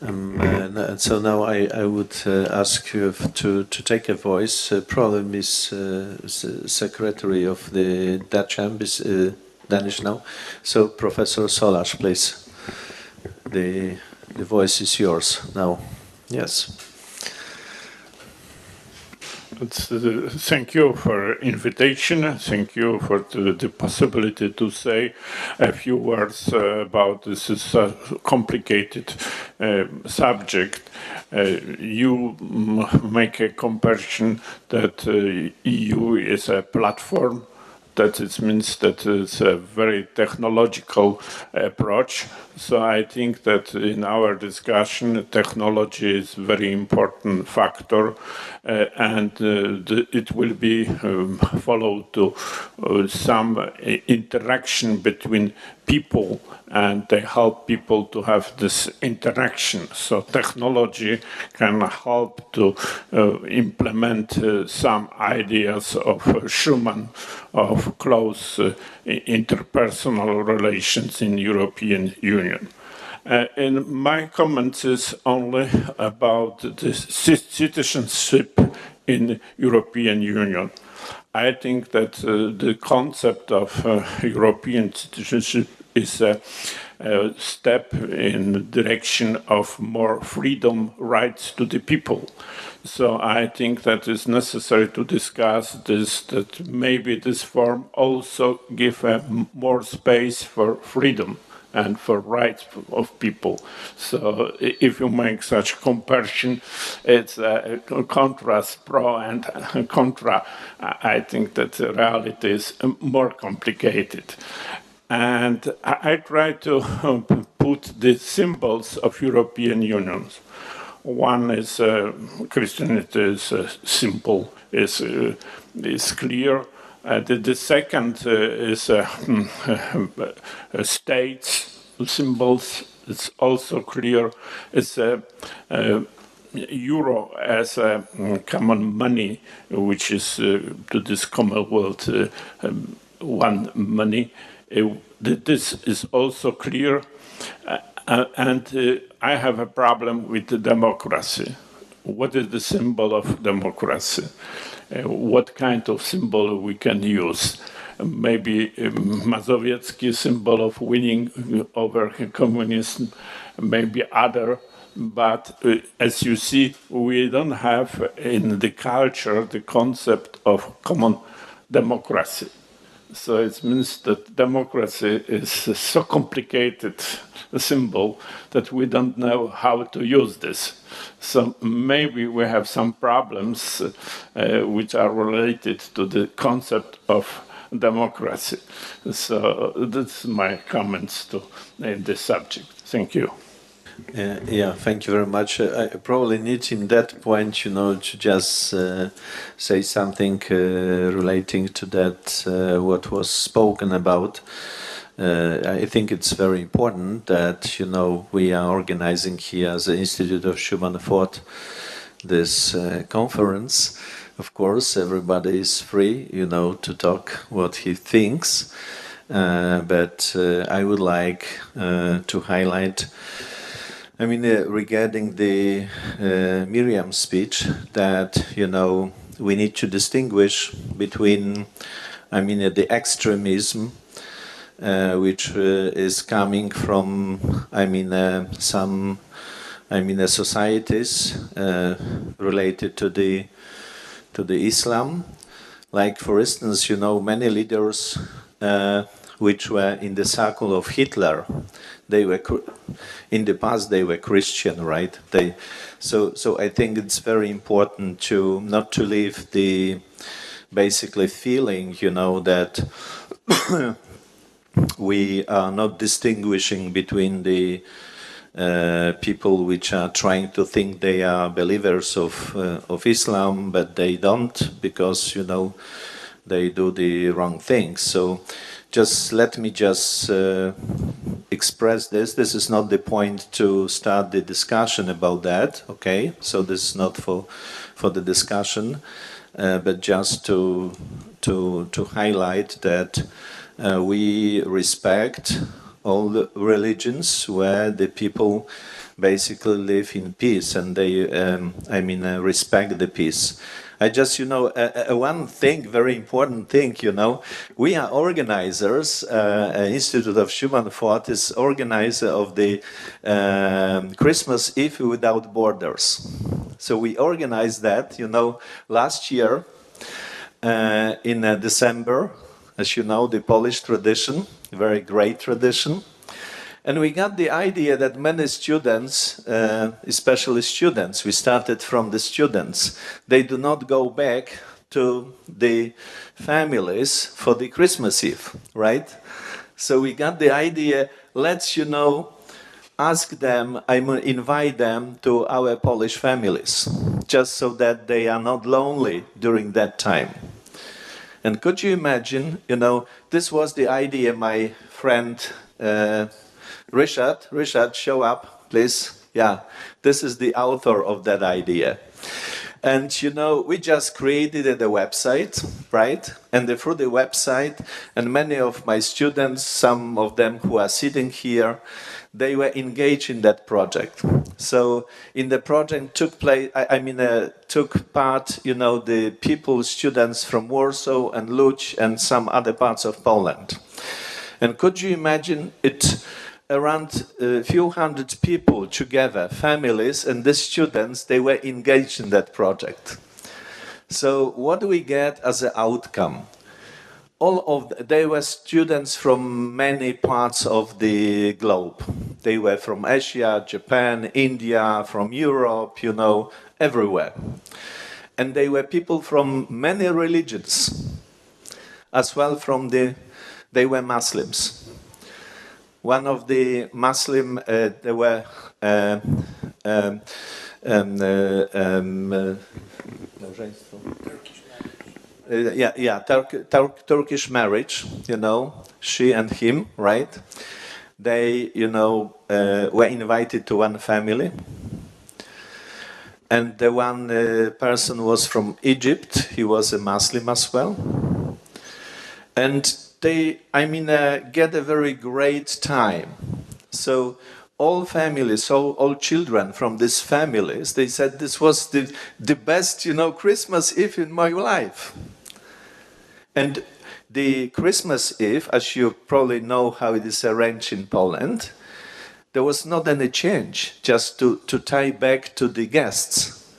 And so now I would ask you to take a voice. Probably Miss Secretary of the Dutch Embassy, Danish now. So Professor Solarz, please. The voice is yours now. Yes. Thank you for invitation. Thank you for the possibility to say a few words about this complicated subject. You make a comparison that EU is a platform. That it means that it's a very technological approach. So I think that in our discussion, technology is a very important factor, and it will be followed to some interaction between people, and they help people to have this interaction. So technology can help to implement some ideas of Schuman of close interpersonal relations in European Union. And my comments is only about the citizenship in European Union. I think that the concept of European citizenship is a step in the direction of more freedom, rights to the people. So I think that it's necessary to discuss this, that maybe this form also give more space for freedom and for rights of people. So if you make such comparison, it's a contrast, pro and contra. I think that the reality is more complicated. And I try to put the symbols of European Union. One is Christianity is simple, is clear. The second is states symbols. It's also clear. It's euro as a common money, which is to this Commonwealth one money. This is also clear, and I have a problem with the democracy. What is the symbol of democracy? What kind of symbol we can use? Maybe Mazowiecki symbol of winning over communism, maybe other. But as you see, we don't have in the culture the concept of common democracy. So it means that democracy is so complicated a symbol that we don't know how to use this. So maybe we have some problems which are related to the concept of democracy. So that's my comments to this subject. Thank you. Yeah, thank you very much. I probably need in that point, to just say something relating to that, what was spoken about. I think it's very important that, we are organizing here as the Institute of Human Thought this conference. Of course, everybody is free, to talk what he thinks. But I would like to highlight regarding the Miriam speech, that, we need to distinguish between, the extremism, which is coming from, some, societies related to the Islam. Like, for instance, many leaders which were in the circle of Hitler, they were in the past they were Christian, right? So I think it's very important to not to leave the basically feeling, that we are not distinguishing between the people which are trying to think they are believers of Islam, but they don't, because they do the wrong things. So let me express this. This is not the point to start the discussion about that, okay? So this is not for the discussion, but just to highlight that we respect all the religions where the people basically live in peace, and they, respect the peace. I just, one thing, very important thing, we are organizers. Institute of Human Thought is organizer of the Christmas Eve Without Borders. So we organized that, last year in December, as you know, the Polish tradition, very great tradition. And we got the idea that many students, especially students, we started from the students, they do not go back to the families for the Christmas Eve, right? So we got the idea, let's, ask them, invite them to our Polish families, just so that they are not lonely during that time. And could you imagine, this was the idea my friend Richard, show up, please. Yeah, this is the author of that idea. And, we just created a website, right? And through the website, and many of my students, some of them who are sitting here, they were engaged in that project. So in the project took part, the people, students from Warsaw and Łódź and some other parts of Poland. And could you imagine it? Around a few hundred people together, families and the students, they were engaged in that project. So what do we get as an outcome? They were students from many parts of the globe. They were from Asia, Japan, India, from Europe, everywhere. And they were people from many religions, as well they were Muslims. One of the Muslim, there were Turkish marriage, she and him, right? They, were invited to one family. and the one person was from Egypt. He was a Muslim as well. And they, get a very great time. So all families, all children from these families, they said this was the best, Christmas Eve in my life. And the Christmas Eve, as you probably know how it is arranged in Poland, there was not any change, just to tie back to the guests.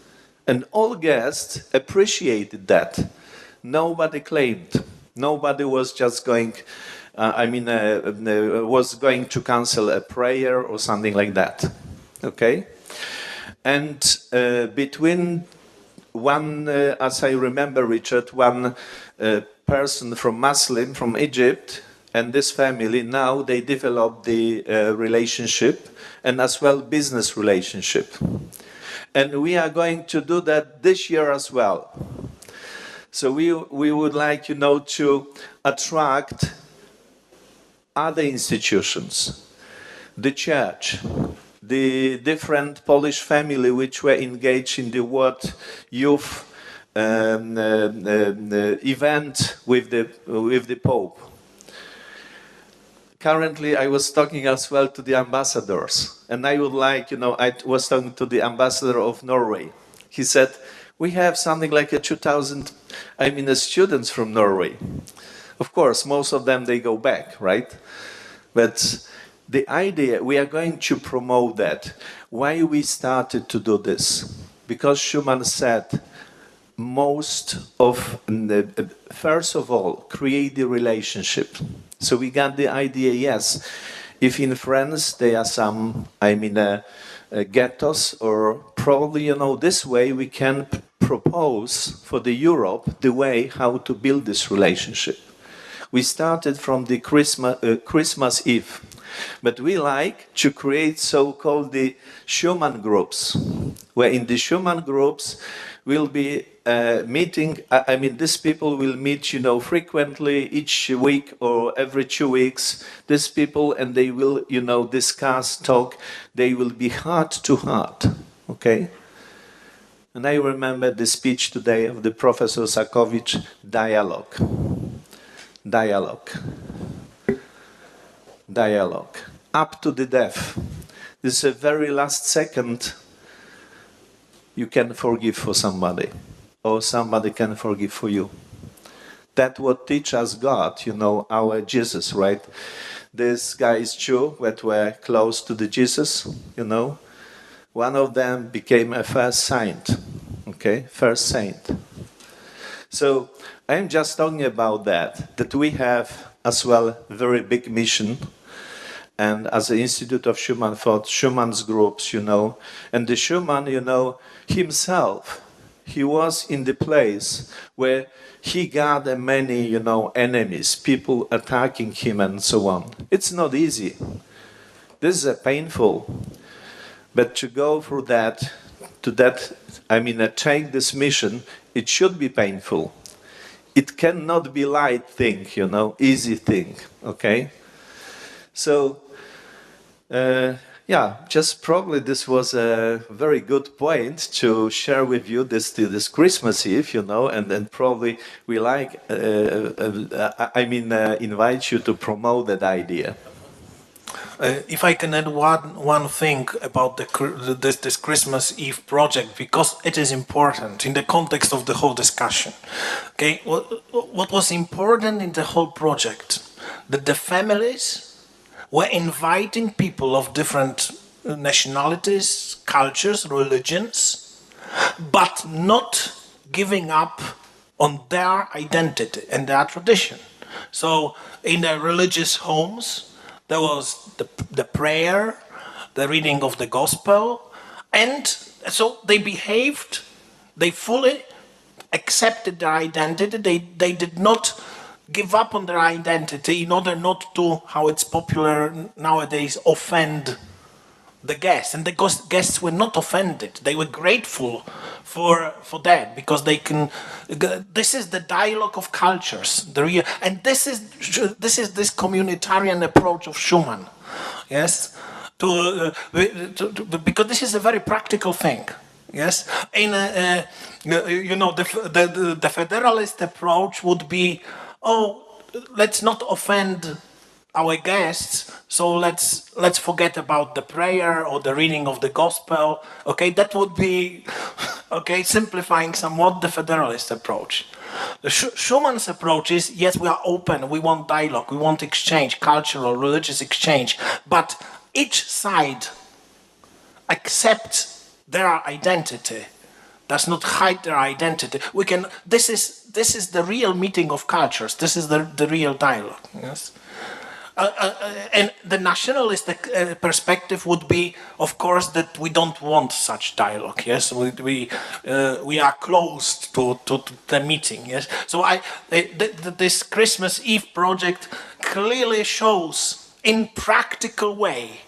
And all guests appreciated that. Nobody claimed. Nobody was just going, was going to cancel a prayer or something like that. Okay? And between one, as I remember, Richard, one person from Muslim, from Egypt, and this family, now they develop the relationship and as well business relationship. And we are going to do that this year as well. So we would like, to attract other institutions, the church, the different Polish family which were engaged in the World Youth event with the Pope. Currently, I was talking as well to the ambassadors, and I would like, I was talking to the ambassador of Norway. He said, we have something like 2,000, students from Norway. Of course, most of them, they go back, right? But the idea, we are going to promote that. Why we started to do this? Because Schumann said, first of all, create the relationship. So we got the idea, yes, if in France there are some, ghettos, or probably, this way we can propose for the Europe the way how to build this relationship. We started from the Christmas Eve, but we like to create so-called the Schumann groups, where in the Schumann groups will be meeting, these people will meet, frequently each week or every 2 weeks, these people, and they will, discuss, talk, they will be heart to heart, okay? And I remember the speech today of the Professor Sakowicz, dialogue. Up to the death. This is the very last second you can forgive for somebody, or somebody can forgive for you. That's what teach us God, our Jesus, right? These guys, two, that were close to the Jesus, one of them became a first saint, okay? First saint. So I'm just talking about that we have as well very big mission. And as the Institute of Schumann thought, Schumann's groups, and the Schumann, himself, he was in the place where he got many, enemies, people attacking him and so on. It's not easy. This is painful. But to go through take this mission, it should be painful. It cannot be light thing, easy thing, okay? So, just probably this was a very good point to share with you this Christmas Eve, and then probably we invite you to promote that idea. If I can add one thing about this Christmas Eve project, because it is important in the context of the whole discussion. Okay, what was important in the whole project? That the families were inviting people of different nationalities, cultures, religions, but not giving up on their identity and their tradition. So in the religious homes, there was the prayer, the reading of the gospel, and so they behaved, they fully accepted their identity, they did not give up on their identity in order not to, how it's popular nowadays, offend the guests. And the guests were not offended. They were grateful for that, because they can. This is the dialogue of cultures. And this is this communitarian approach of Schumann. Yes, because this is a very practical thing. Yes, in the federalist approach would be, oh, let's not offend our guests, so let's forget about the prayer or the reading of the gospel. Okay, that would be okay, simplifying somewhat the federalist approach. The Schumann's approach is, yes, we are open, we want dialogue, we want exchange, cultural, religious exchange, but each side accepts their identity, does not hide their identity. We can. This is the real meeting of cultures. This is the real dialogue. Yes. And the nationalist perspective would be, of course, that we don't want such dialogue. Yes, we are closed to the meeting. Yes, so this Christmas Eve project clearly shows in practical way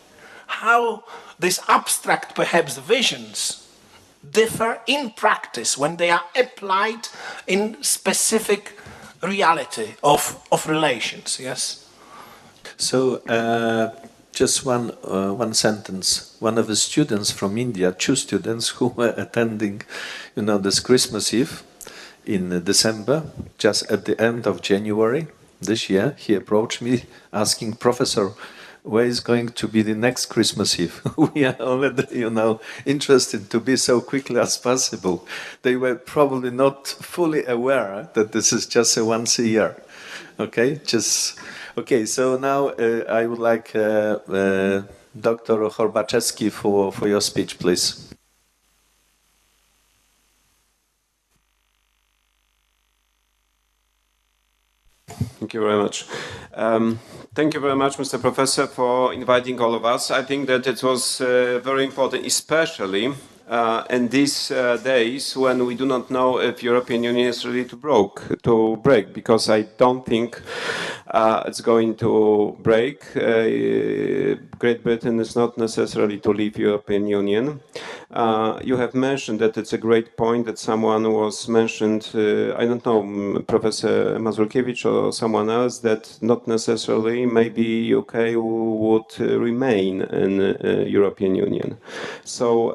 how these abstract, perhaps, visions differ in practice when they are applied in specific reality of relations. Yes. So, just one sentence. One of the students from India, two students who were attending, this Christmas Eve in December, just at the end of January this year, he approached me asking, Professor, where is going to be the next Christmas Eve? We are already, interested to be so quickly as possible. They were probably not fully aware that this is just a once a year. Okay, okay. So now I would like Dr. Horbaczewski for your speech, please. Thank you very much. Thank you very much, Mr. Professor, for inviting all of us. I think that it was very important, especially in these days when we do not know if European Union is ready to break, because I don't think it's going to break. Great Britain is not necessarily to leave European Union. You have mentioned that it's a great point that someone was mentioned, I don't know, Professor Mazurkiewicz or someone else, that not necessarily maybe UK would remain in European Union. So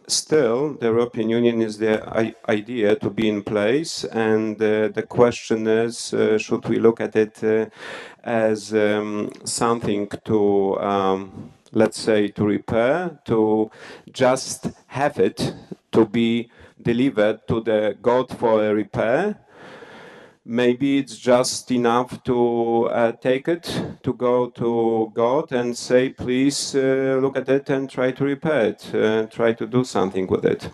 still, the European Union is the idea to be in place, and the question is, should we look at it as something to, let's say, to repair, to just have it to be delivered to the God for a repair? Maybe it's just enough to take it, to go to God and say, please look at it and try to repair it, try to do something with it.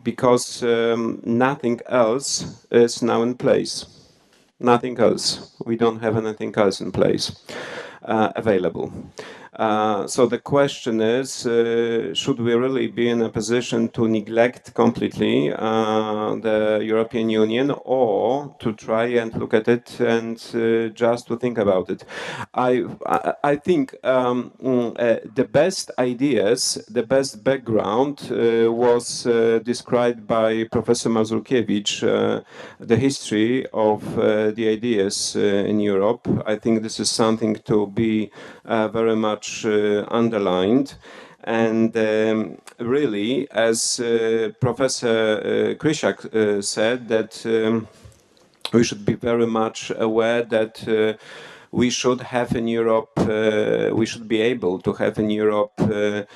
Because nothing else is now in place. Nothing else. We don't have anything else in place available. So the question is, should we really be in a position to neglect completely the European Union, or to try and look at it and just to think about it? I think the best ideas, the best background was described by Professor Mazurkiewicz, the history of the ideas in Europe. I think this is something to be very much underlined. And really, as Professor Krysiak said, that we should be very much aware that we should have in Europe, we should be able to have in Europe the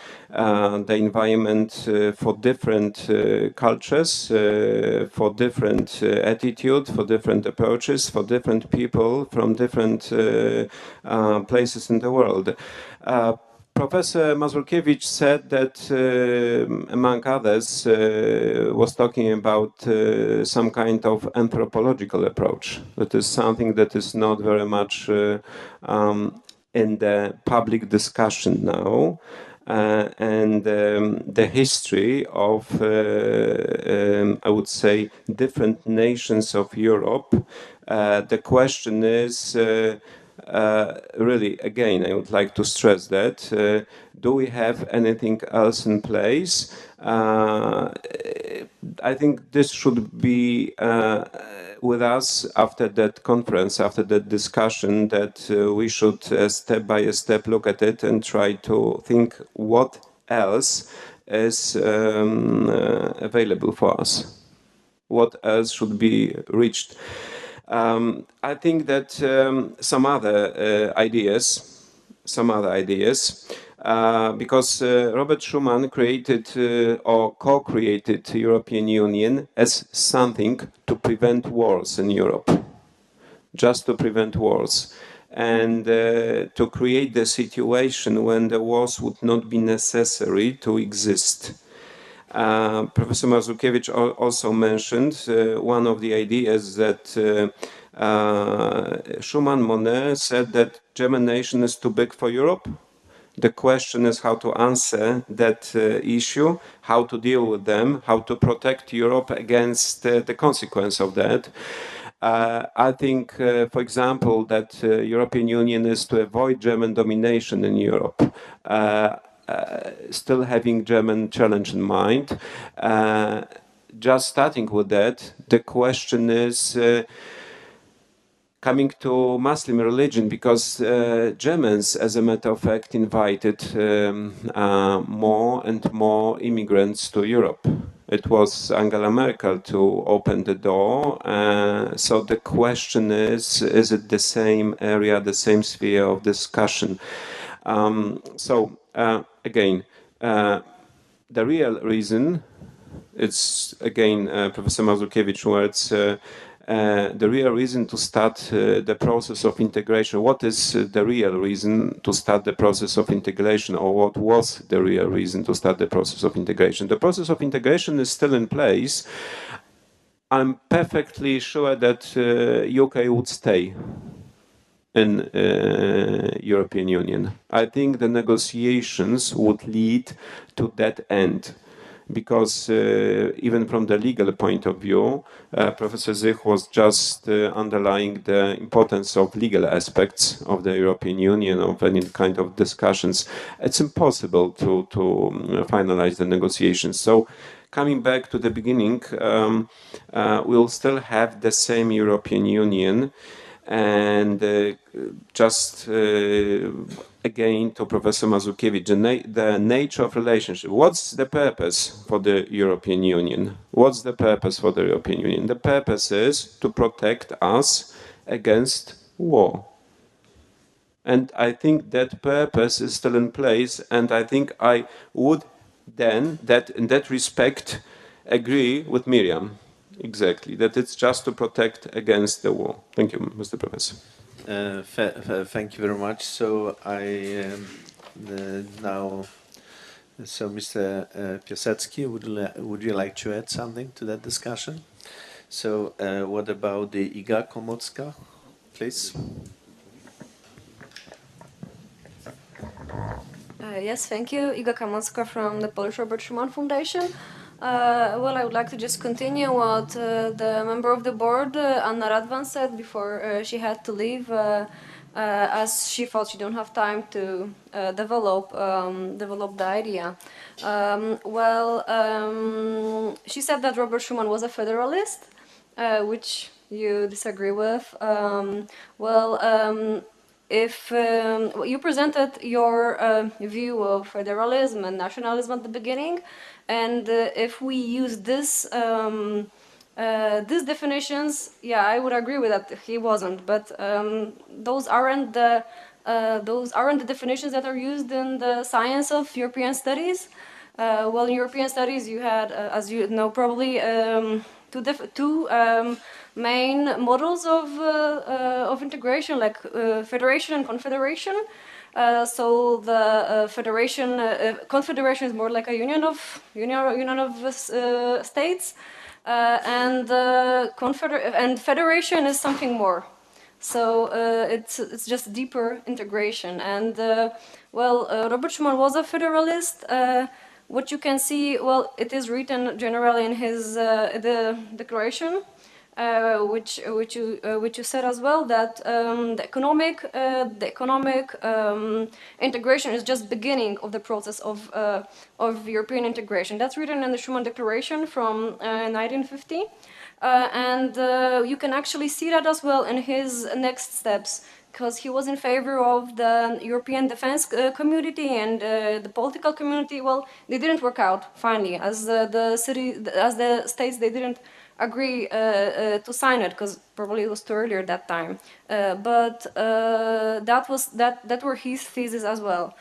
environment for different cultures, for different attitude, for different approaches, for different people from different places in the world. Professor Mazurkiewicz said that, among others, was talking about some kind of anthropological approach. That is something that is not very much in the public discussion now. And the history of, I would say, different nations of Europe. The question is, really, again, I would like to stress that, do we have anything else in place? I think this should be with us after that conference, after that discussion, that we should step by step look at it and try to think what else is available for us? What else should be reached? I think that some other ideas, because Robert Schuman created or co-created European Union as something to prevent wars in Europe, just to prevent wars, and to create the situation when the wars would not be necessary to exist. Professor Mazurkiewicz also mentioned one of the ideas that Schuman Monnet said that German nation is too big for Europe. The question is how to answer that issue, how to deal with them, how to protect Europe against the consequence of that. I think, for example, that European Union is to avoid German domination in Europe. Still having German challenge in mind. Just starting with that, the question is coming to Muslim religion, because Germans, as a matter of fact, invited more and more immigrants to Europe. It was Angela Merkel to open the door. So the question is it the same area, the same sphere of discussion? Again, the real reason, it's again Professor Mazurkiewicz words, the real reason to start the process of integration. What is the real reason to start the process of integration, or what was the real reason to start the process of integration? The process of integration is still in place. I'm perfectly sure that UK would stay in European Union. I think the negotiations would lead to that end, because even from the legal point of view, Professor Zich was just underlying the importance of legal aspects of the European Union, of any kind of discussions. It's impossible to finalize the negotiations. So coming back to the beginning, we'll still have the same European Union. And just again to Professor Mazurkiewicz, the nature of relationship. What's the purpose for the European Union? What's the purpose for the European Union? The purpose is to protect us against war. And I think that purpose is still in place, and I think I would then, that in that respect, agree with Miriam. Exactly, that it's just to protect against the war. Thank you, Mr. Professor. Thank you very much. So I now, so Mr. Piasecki, would you like to add something to that discussion? So what about the Iga Komocka, please? Yes, thank you. Iga Komocka from the Polish Robert Schuman Foundation. Well, I would like to just continue what the member of the board, Anna Radwan, said before she had to leave, as she thought she don't have time to develop the idea. She said that Robert Schuman was a federalist, which you disagree with. If you presented your view of federalism and nationalism at the beginning, and if we use these definitions, yeah, I would agree with that. He wasn't, but those aren't the definitions that are used in the science of European studies. Well, in European studies, you had, as you know, probably two main models of integration, like federation and confederation. So the confederation is more like a union of states, and federation is something more. So it's just deeper integration. And Robert Schuman was a federalist. What you can see, well, it is written generally in his the declaration, which you said as well, that the economic integration is just beginning of the process of European integration. That's written in the Schuman Declaration from 1950, and you can actually see that as well in his next steps because he was in favor of the European defense community and the political community. Well, they didn't work out finally, as the states, they didn't agree to sign it because probably it was too early at that time. But that were his thesis as well.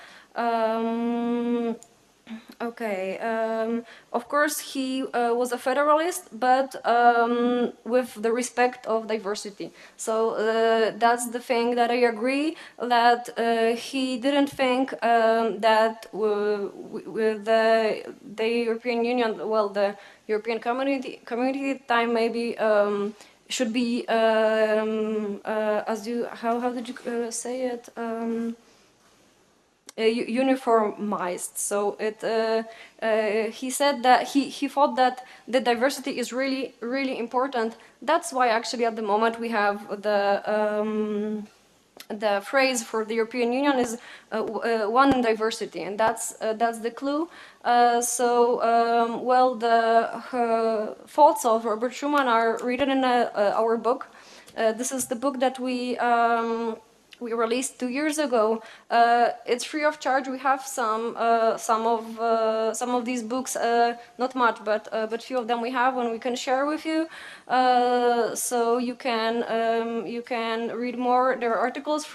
Okay. Of course, he was a federalist, but with the respect of diversity. So that's the thing that I agree, that he didn't think that with the European Union, well, the European community time maybe should be how did you say it? Uniformized. So he said that he thought that the diversity is really important. That's why actually at the moment we have the phrase for the European Union is one in diversity, and that's the clue. Well, the thoughts of Robert Schuman are written in our book. This is the book that we released 2 years ago. It's free of charge. We have some of these books, not much, but few of them we have, and we can share with you. So you can read more. There are articles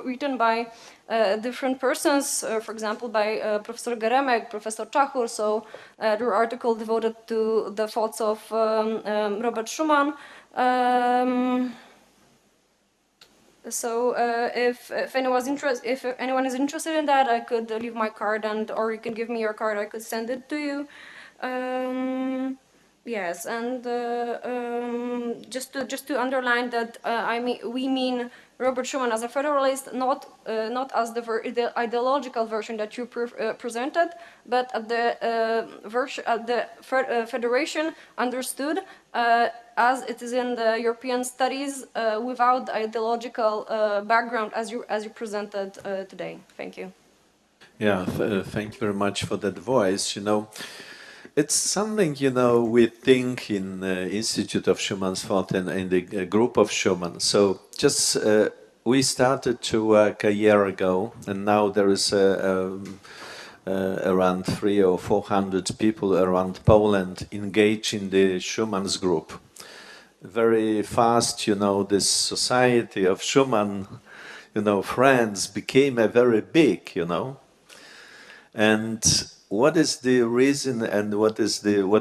written by different persons, for example, by Professor Geremek, Professor Czachur. So there are articles devoted to the thoughts of Robert Schuman. So if anyone is interested in that, I could leave my card, or you can give me your card. I could send it to you. Yes, and just to underline that, we mean Robert Schuman as a federalist, not as the ideological version that you presented, but the federation understood as it is in the European studies, without the ideological background as you presented today. Thank you. Yeah, thank you very much for that voice. It's something, we think in Institute of Schumann's Thought and in the group of Schumann. So just we started to work a year ago, and now there is around 300 or 400 people around Poland engaged in the Schumann's group. Very fast, this society of Schumann, friends became a very big, And what is the reason and what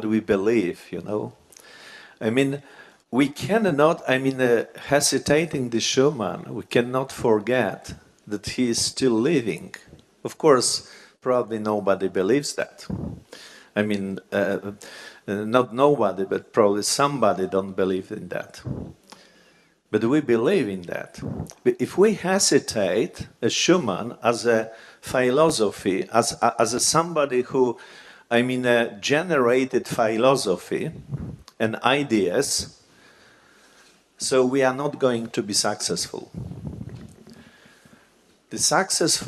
we believe, we cannot, hesitating the Schumann, we cannot forget that he is still living. Of course, probably nobody believes that. Not nobody, but probably somebody don't believe in that. But we believe in that. If we hesitate, as Schumann, as a philosophy, as somebody who, generated philosophy and ideas, so we are not going to be successful. The success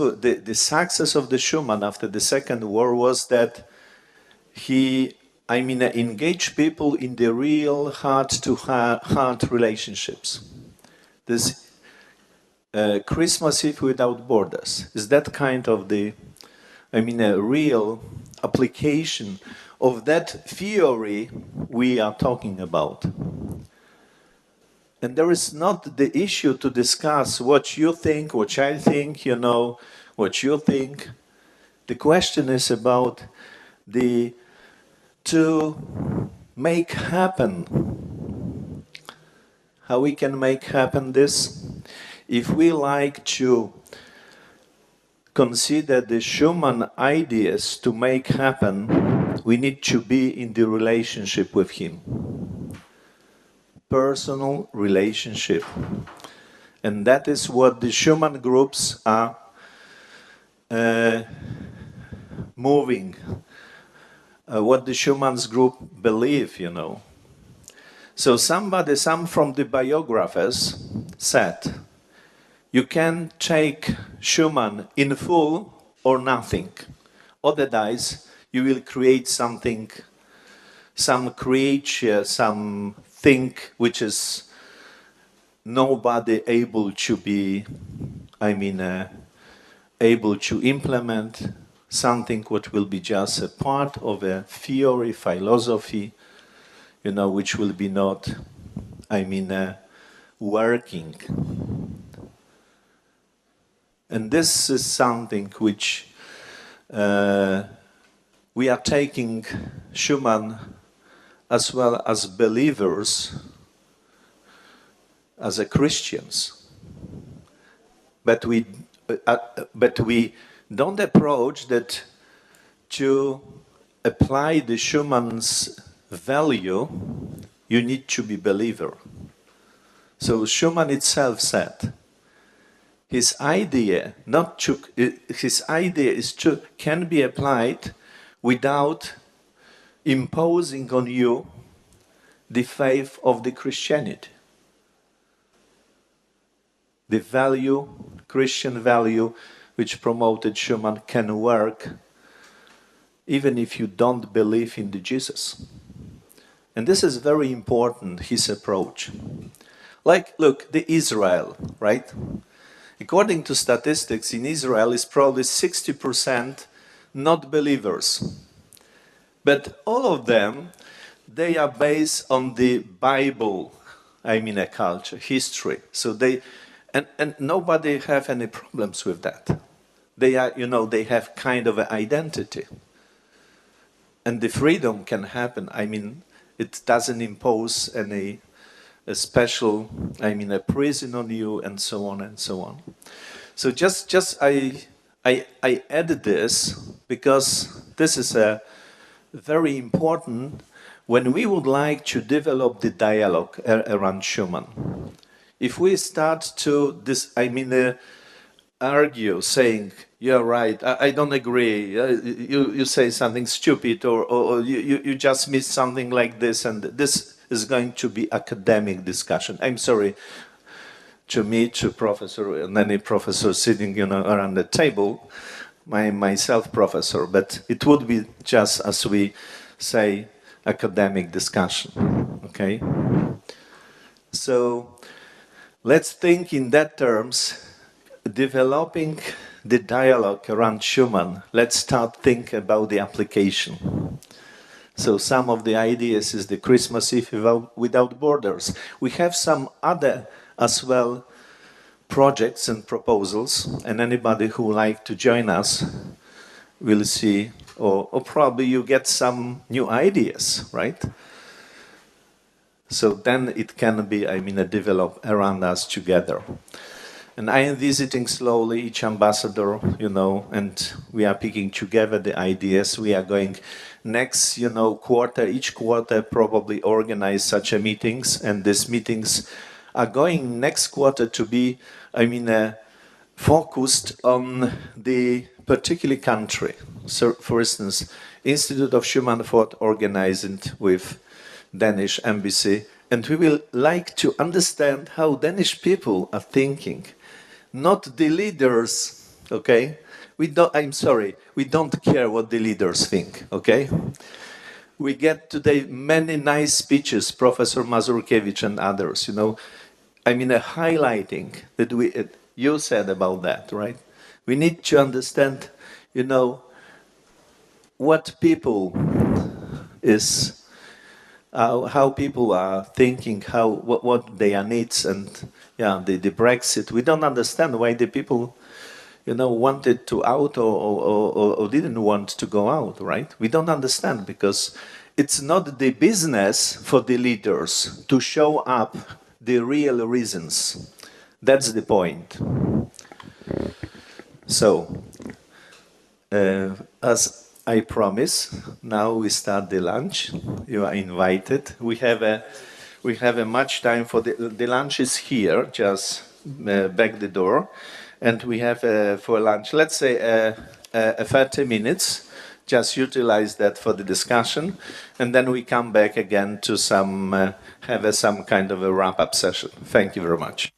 of the Schumann after the Second War was that he, engaged people in the real heart-to-heart relationships. This Christmas Eve without borders is that kind of a real application of that theory we are talking about. And there is not the issue to discuss what you think, what I think, what you think. The question is about to make happen. How we can make happen this? If we like to consider the Schumann ideas to make happen, we need to be in the relationship with him. Personal relationship. And that is what the Schumann groups are moving. What the Schumann's group believe, So some from the biographers said, you can take Schumann in full or nothing. Otherwise, you will create something, some creature, something which is nobody able to be, able to implement something what will be just a part of a theory, philosophy, which will be not, working. And this is something which we are taking Schumann as well as believers, as a Christians. But we don't approach that to apply the Schumann's value, you need to be believer. So Schumann itself said, his idea can be applied without imposing on you the faith of the Christianity. The value, Christian value, which promoted Schumann can work even if you don't believe in the Jesus. And this is very important, his approach. Like, look, the Israel, right? According to statistics, in Israel is probably 60% not believers. But all of them, they are based on the Bible, a culture, history. So they, and nobody have any problems with that. They are, they have kind of an identity. And the freedom can happen. It doesn't impose a special, a prison on you, and so on and so on. So just I added this because this is a very important when we would like to develop the dialogue around Schumann. If we start to argue, saying, "You're right, I don't agree, you say something stupid, or you just missed something like this," and this is going to be academic discussion. I'm sorry to me, to professor and any professor sitting around the table, myself professor, but it would be just, as we say, academic discussion, okay? So let's think in that terms, developing the dialogue around Schumann. Let's start thinking about the application. So some of the ideas is the Christmas Eve without borders. We have some other as well projects and proposals, and anybody who would like to join us will see, or probably you get some new ideas, right? So then it can be, develop around us together. And I am visiting slowly each ambassador, and we are picking together the ideas. We are going next, quarter, each quarter probably organize such a meetings, and these meetings are going next quarter to be, focused on the particular country. So, for instance, Institute of Schumann Thought organized with Danish embassy, and we will like to understand how Danish people are thinking, not the leaders, okay? We don't care what the leaders think, okay? We get today many nice speeches, Professor Mazurkiewicz and others, highlighting that you said about that, right? We need to understand, what people is, how people are thinking, what their needs, and the Brexit. We don't understand why the people, wanted to out or didn't want to go out, right? We don't understand because it's not the business for the leaders to show up the real reasons. That's the point. So, as I promise, now we start the lunch. You are invited. We have a much time for the lunch is here, just back the door, and we have for lunch. Let's say 30 minutes. Just utilize that for the discussion, and then we come back again to have some kind of a wrap-up session. Thank you very much.